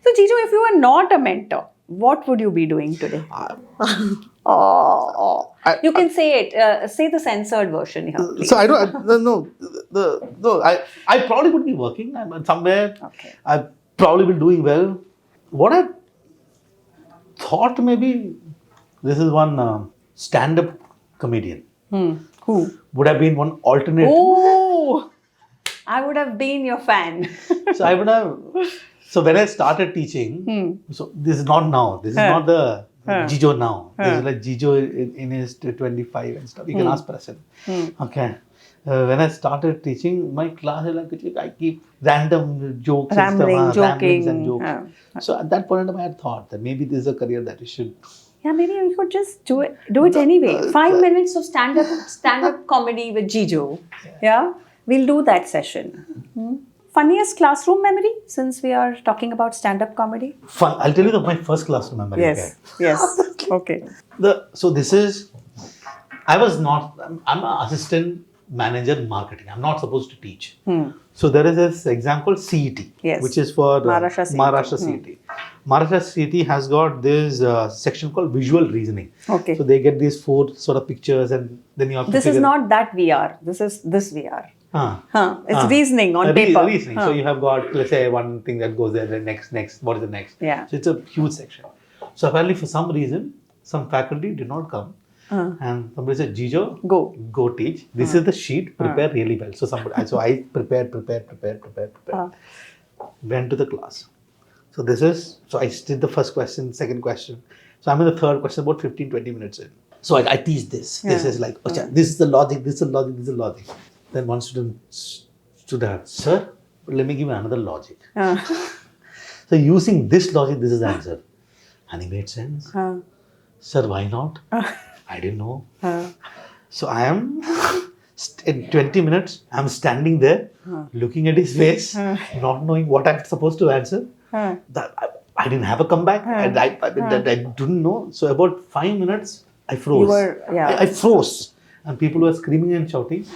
So, Gejo, if you were not a mentor, what would you be doing today? You can say it. Say the censored version here, please. So I don't. I probably would be working. I'm somewhere. Okay. I probably be doing well. What I thought maybe this is one stand-up comedian. Who? Would have been one alternate. Oh, I would have been your fan. So I would have. So when I started teaching, so this is not now. This is not the Gejo now. This is like Gejo in his 25 and stuff. You can ask person. Okay. When I started teaching, my class is like I keep random jokes Rambling, and stuff, joking. And jokes. So at that point in time, I had thought that maybe this is a career that you should. Yeah, maybe you could just do it anyway. 5 minutes of stand-up comedy with Gejo. Yeah, we'll do that session. Funniest classroom memory, since we are talking about stand-up comedy? Fun. I'll tell you my first classroom memory. Yes. Okay. So this is, I'm an assistant manager marketing. I'm not supposed to teach. So there is this exam called CET, which is for Maharashtra CET. Maharashtra CET has got this section called visual reasoning. Okay. So they get these 4 sort of pictures and then you have to This is not that VR. This is this VR. It's reasoning on paper. Reasoning. So you have got, let's say, one thing that goes there, the next, what is the next? Yeah. So it's a huge section. So apparently for some reason, some faculty did not come. And somebody said, Gejo, go teach. This is the sheet, prepare really well. So I prepared. Went to the class. So I did the first question, second question. So I'm in the third question, about 15-20 minutes in. So I teach this. This is like, this is the logic, this is the logic, this is the logic. Then one student stood up, sir, let me give you another logic. So using this logic, this is the answer. And it made sense. Sir, why not? I didn't know. So I am, in 20 minutes, I'm standing there, looking at his face, not knowing what I'm supposed to answer. That I didn't have a comeback. I didn't know. So about 5 minutes, I froze. I froze. And people were screaming and shouting.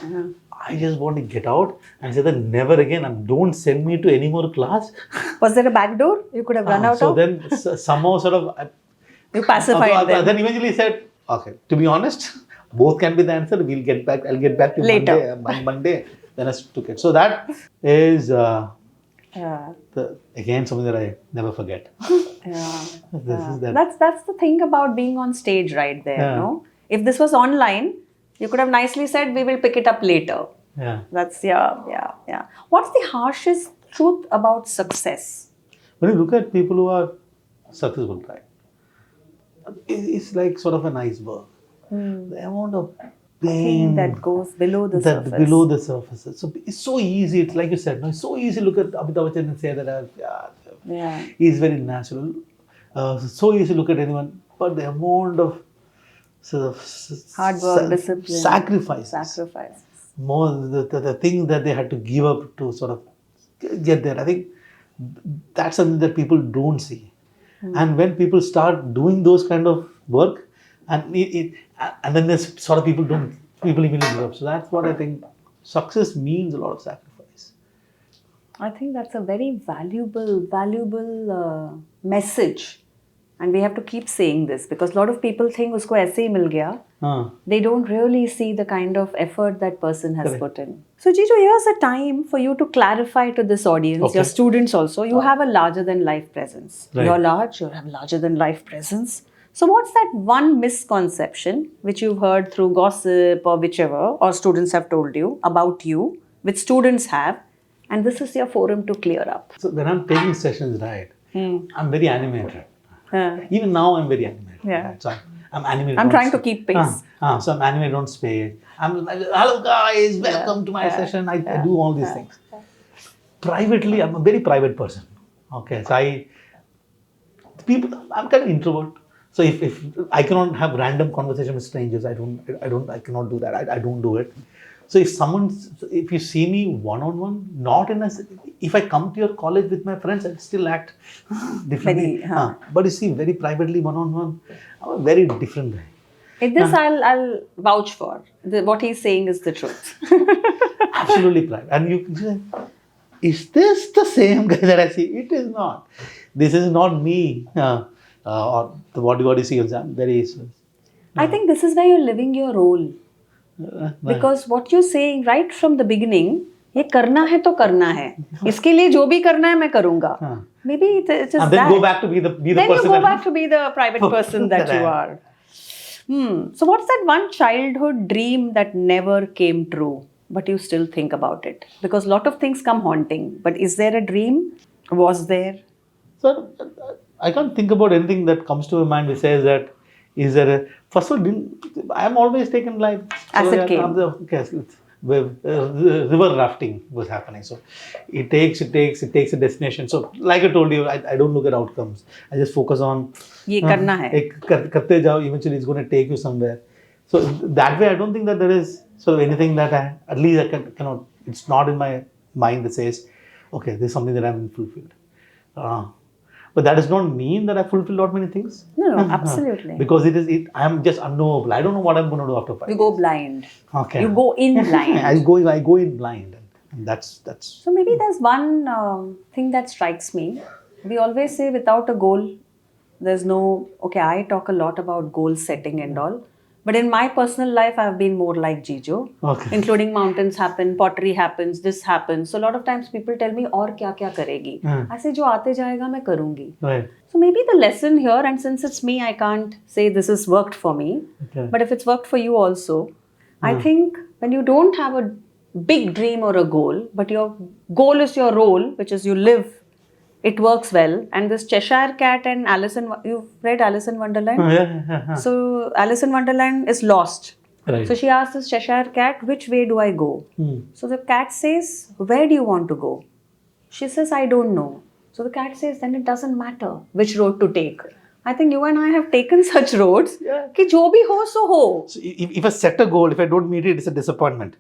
I just want to get out and say that never again, and don't send me to any more class. Was there a back door you could have run out of? So then somehow sort of... you pacified them. Then eventually said, okay, to be honest, both can be the answer. I'll get back to you later. Monday. Then I took it. So that is again something that I never forget. That's the thing about being on stage right there. No? If this was online, you could have nicely said, we will pick it up later. That's, What's the harshest truth about success? When you look at people who are successful, right? It's like sort of an iceberg. The amount of pain that goes below the surface. So it's so easy. It's like you said, no, it's so easy to look at Amitabh Bachchan and say that he's very natural. So easy to look at anyone, but the amount of hard work, discipline, sacrifices. More the things that they had to give up to sort of get there. I think that's something that people don't see. And when people start doing those kind of work, and then there's sort of people immediately give up. So that's what I think. Success means a lot of sacrifice. I think that's a very valuable message And we have to keep saying this because a lot of people think usko aise hi mil gaya. They don't really see the kind of effort that person has put in. So Gejo, here's a time for you to clarify to this audience, your students also, you have a larger than life presence. Right. You're large, you have larger than life presence. So what's that one misconception which you've heard through gossip or whichever, or students have told you about you, which students have, and this is your forum to clear up? So when I'm taking sessions, right, I'm very animated. Even now I'm very animated. Yeah. Right? So I'm animated. I'm trying to keep pace. So I'm animated on stage. Hello guys, welcome to my session. I do all these things. Privately, I'm a very private person. Okay, so I'm kind of introvert. So if I cannot have random conversation with strangers, I cannot do that. I don't do it. So if you see me one-on-one, if I come to your college with my friends, I'd still act differently. But you see, very privately, one-on-one, I'm a very different guy. This I'll vouch for. What he's saying is the truth. Absolutely private. And you can say, is this the same guy that I see? It is not. This is not me. Or what you see, I'm very... I think this is where you're living your role. Because what you're saying right from the beginning, ये करना है तो करना है. इसके लिए जो भी करना है मैं करूँगा. Maybe it is that. And then go back to be the then person. Then you go back to be the private person that you are. So what's that one childhood dream that never came true, but you still think about it? Because a lot of things come haunting. But is there a dream? Was there? So I can't think about anything that comes to my mind which says that is there a... First of all, I'm always taken life. As it came. River rafting was happening. So it takes a destination. So like I told you, I don't look at outcomes. I just focus on... ये करना है. करते जाओ, eventually it's going to take you somewhere. So that way, I don't think that there is sort of anything that at least I cannot... It's not in my mind that says, okay, this is something that I haven't fulfilled. But that does not mean that I fulfilled not many things. No, absolutely. Because I am just unknowable. I don't know what I'm going to do after 5 years. You go blind. Okay. You go in blind. I go in blind. And that's... So maybe there's one thing that strikes me. We always say without a goal, there's no... Okay, I talk a lot about goal setting and all. But in my personal life, I've been more like Gejo. Okay. Including mountains happen, pottery happens, this happens. So a lot of times people tell me, और क्या करेगी? ऐसे जो आते जाएगा मैं करूँगी. Right. So maybe the lesson here, and since it's me, I can't say this has worked for me. Okay. But if it's worked for you also, I think when you don't have a big dream or a goal, but your goal is your role, which is you live, it works well. And this Cheshire Cat and you've read Alice in Wonderland? Yeah. So Alice in Wonderland is lost. Right. So she asks this Cheshire Cat, which way do I go? So the cat says, where do you want to go? She says, I don't know. So the cat says, then it doesn't matter which road to take. I think you and I have taken such roads. कि जो भी हो so ho. So if I set a goal, if I don't meet it, it's a disappointment.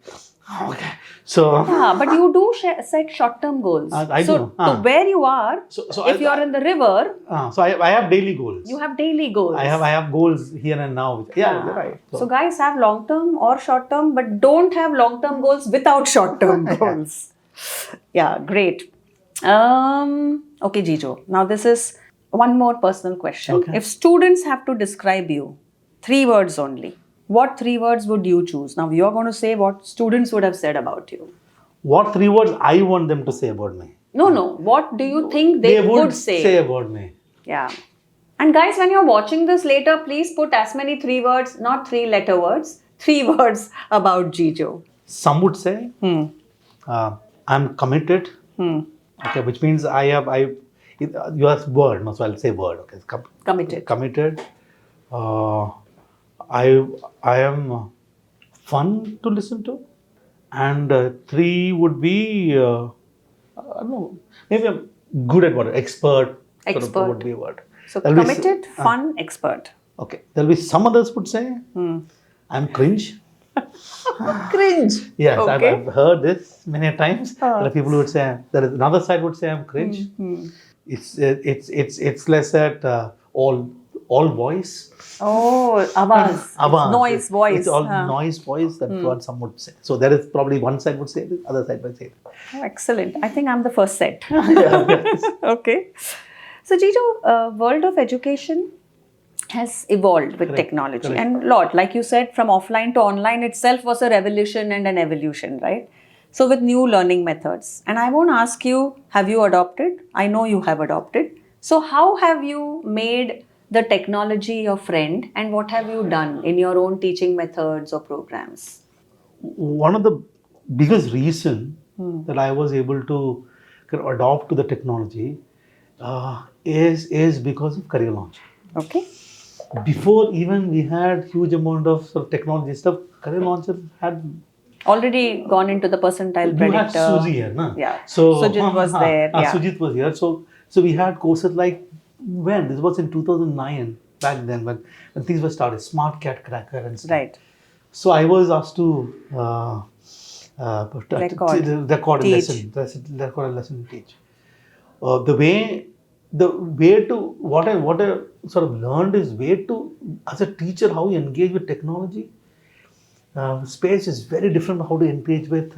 Okay. So... Yeah, but you do set short-term goals. I do. So where you are, if you're in the river... So I have daily goals. You have daily goals. I have goals here and now. Yeah, you're right. So guys have long-term or short-term, but don't have long-term goals without short-term goals. Yeah, great. Okay, Gejo. Now this is one more personal question. Okay. If students have to describe you, 3 words only, what 3 words would you choose? Now you're going to say what students would have said about you. What 3 words I want them to say about me? No. What do you think they would say about me? Yeah. And guys, when you're watching this later, please put as many 3 words, not 3-letter words, 3 words about Gejo. Some would say, I'm committed. Okay, which means you ask word, so I'll say word. Okay, Committed. Committed. I am fun to listen to. And 3 would be, I don't know, maybe I'm good at what? Expert. Sort of would be a word. So committed, fun, expert. Okay. There'll be some others would say, I'm cringe. Cringe. Yes, okay. I've heard this many times. There are people who would say, there is another side would say I'm cringe. It's less at all voice. Oh, avaz. Avaz. Noise, voice. It's all noise, voice. That's what some would say. So there is probably one side would say this, other side would say it. Oh, excellent. I think I'm the first set. Yeah. Okay. So, Gejo, world of education has evolved with technology, correct. and lot, like you said, from offline to online itself was a revolution and an evolution, right? So with new learning methods, and I won't ask you, have you adopted? I know you have adopted. So how have you made the technology your friend, and what have you done in your own teaching methods or programs? One of the biggest reason that I was able to kind of adopt to the technology is because of career launch. Okay. Before even we had huge amount of sort of technology stuff, career launcher had Already gone into the percentile you predictor. had Suzy here, na? Yeah. So Sujit was there. Yeah. Sujit was here. So we had courses like when this was in 2009 back then when things were started, Smart Cat Cracker and stuff. Right. So I was asked to record a Teach. lesson and teach. What I sort of learned is way to as a teacher how you engage with technology. Space is very different how to engage with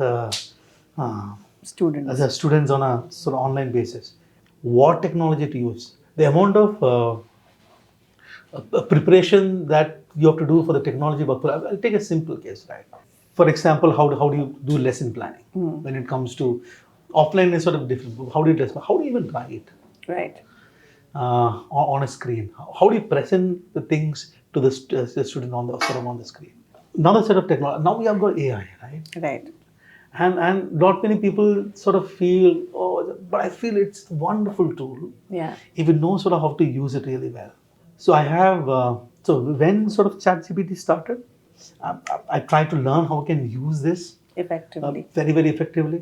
Students. as a students on a sort of online basis. What technology to use? The amount of preparation that you have to do for the technology work. I'll take a simple case, right? For example, how do you do lesson planning when it comes to offline is sort of different. How do you even write? Right. On a screen? How do you present the things to the student on the screen? Another set of technology. Now we have got AI, right? Right. And not many people sort of feel, oh, but I feel it's a wonderful tool. Yeah. If you know sort of how to use it really well. So I have, so when sort of ChatGPT started, I tried to learn how I can use this Effectively. very, very effectively.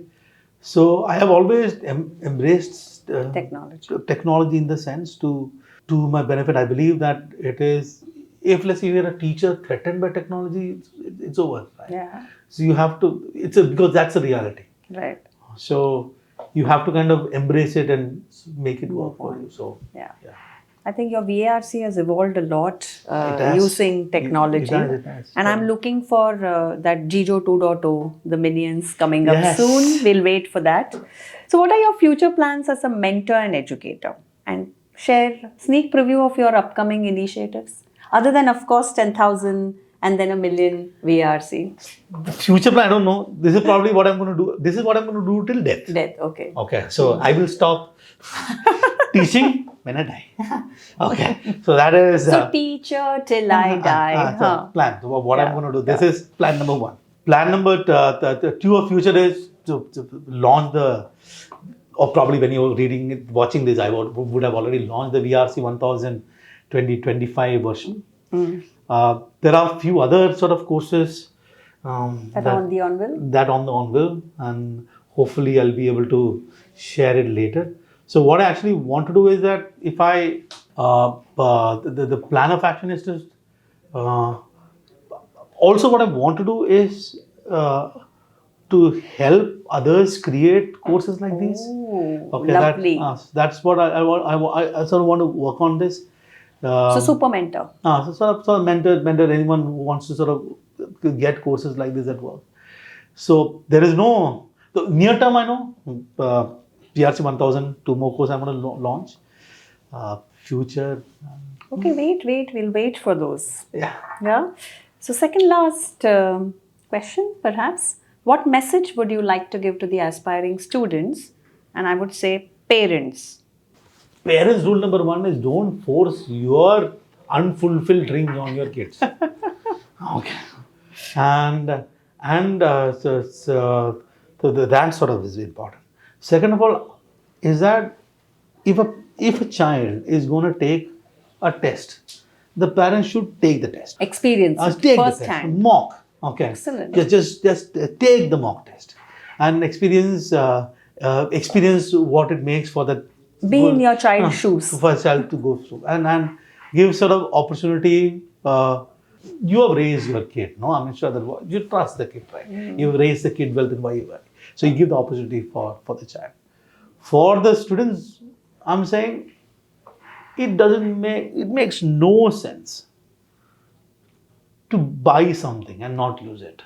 So I have always embraced technology in the sense to my benefit. I believe that it is, if let's say you're a teacher threatened by technology, it's over, right? Yeah. So you have to, because that's a reality. Right. So you have to kind of embrace it and make it work for you. So yeah. I think your VARC has evolved a lot has. using technology. It has. And I'm looking for that Gejo 2.0, the minions coming up Yes. soon. We'll wait for that. So what are your future plans as a mentor and educator? And share sneak preview of your upcoming initiatives. Other than, of course, 10,000 and then 1,000,000 VARC. The future plan, I don't know. This is probably what I'm going to do. This is what I'm going to do till death. Death, okay. Okay, so I will stop teaching when I die. Okay, so that is... So teacher till I die. So plan. So what I'm going to do. This is plan number one. Plan number two of future is to launch the... Or probably when you're reading it, watching this, I would have already launched the VRC 1000 2025 version. There are a few other sort of courses that on the anvil, and hopefully I'll be able to share it later. So what I actually want to do is that if I the plan of action is to also what I want to do is to help others create courses like these. Okay, lovely. That's what I sort of want to work on this. So super mentor. So sort of mentor anyone who wants to sort of get courses like this at work. So there is no near term. I know VRC 1000, 2 more courses I'm going to launch. Future. Okay, wait. We'll wait for those. Yeah. So second last question, perhaps. What message would you like to give to the aspiring students? And I would say parents. Parents, rule number one is don't force your unfulfilled dreams on your kids. Okay. And so that sort of is important. Second of all, is that if a child is going to take a test, the parents should take the test. Experience take first the test. hand. Mock. Okay. Excellent. Just take the mock test and experience what it makes for that. Be in your child's shoes. For a child to go through and give sort of opportunity. You have raised your kid, no? I'm sure that you trust the kid, right? You've raised the kid well, then why you work? So you give the opportunity for the child. For the students, I'm saying it makes no sense to buy something and not use it.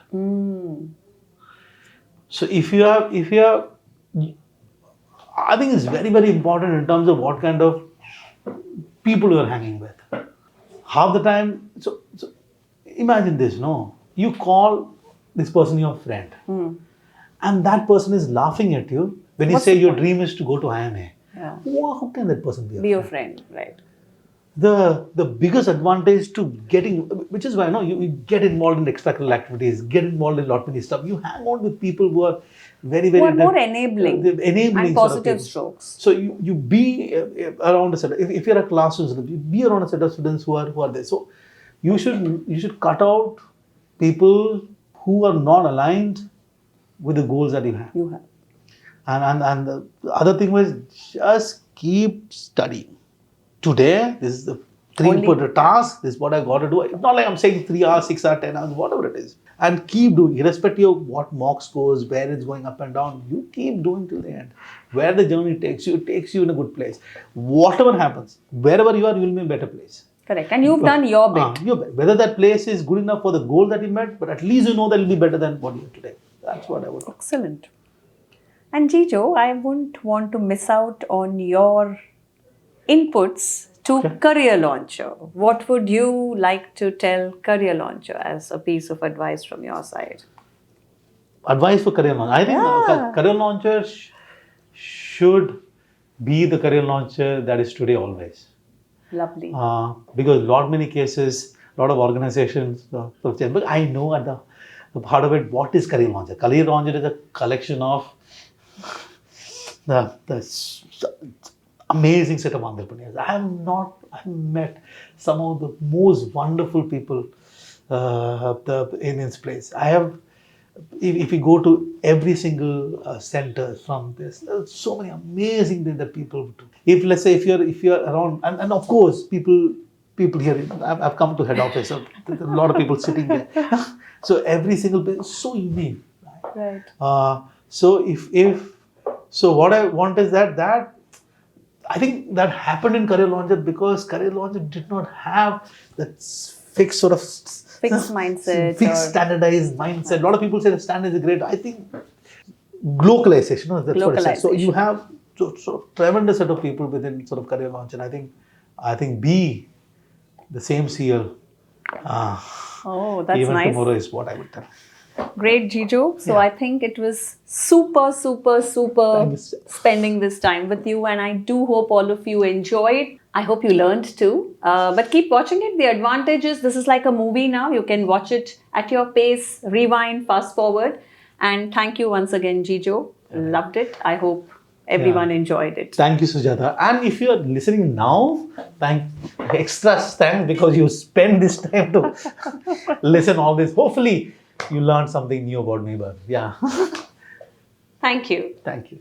So if you have, I think it's very, very important in terms of what kind of people you are hanging with. Half the time, so imagine this, no? You call this person your friend, and that person is laughing at you when you What's say the your point? dream is to go to IMA. Yeah. Wow, how can that person be Be your friend, right? the biggest advantage to getting, which is why you get involved in extracurricular activities, get involved in lot many stuff. You hang out with people who are very, Who very are more enabling enabling and sort of positive people. strokes. So you be around a set. If you're a classroom student, you be around a set of students who are there. So you should cut out people who are not aligned with the goals that you have. You have. And the other thing was just keep studying. Today, this is the three Only- important task. This is what I got to do. It's not like I'm saying 3 hours, 6 hours, 10 hours, whatever it is. And keep doing, irrespective of what mock scores, where it's going up and down. You keep doing till the end. Where the journey takes you, it takes you in a good place. Whatever happens, wherever you are, you'll be in a better place. Correct. And you've done your bit. Whether that place is good enough for the goal that you met, but at least you know that it'll be better than what you are today. That's what I would. Excellent. And Gejo, I wouldn't want to miss out on your inputs to Career Launcher. What would you like to tell Career Launcher as a piece of advice from your side? Advice for career launcher. I think career launcher should be the career launcher that is today always. Lovely. Because many cases, lot of organizations change. But I know at the part of it, what is career launcher? Career launcher is a collection of the amazing set of entrepreneurs. I've met some of the most wonderful people in this place. If you go to every single center from this, there's so many amazing things that people do. If you're around, and of course people here, I've come to head office, so there's a lot of people sitting there. So every single place is so unique. Right. So what I want is that I think that happened in Career Launcher because Career Launcher did not have that fixed sort of mindset. Fixed standardized mindset. A lot of people say the standard is great. I think localization, that's what it says. So you have sort of tremendous set of people within sort of Career Launcher. And I think be the same CL. Oh, that's even nice. Tomorrow is what I would tell. Great, Gejo. So I think it was super spending this time with you, and I do hope all of you enjoyed. I hope you learned too. But keep watching it. The advantage is this is like a movie now. You can watch it at your pace, rewind, fast forward. And thank you once again, Gejo. Loved it. I hope everyone enjoyed it. Thank you, Sujatha. And if you are listening now, extra thanks because you spend this time to listen all this. Hopefully, you learned something new about me, but yeah. Thank you. Thank you.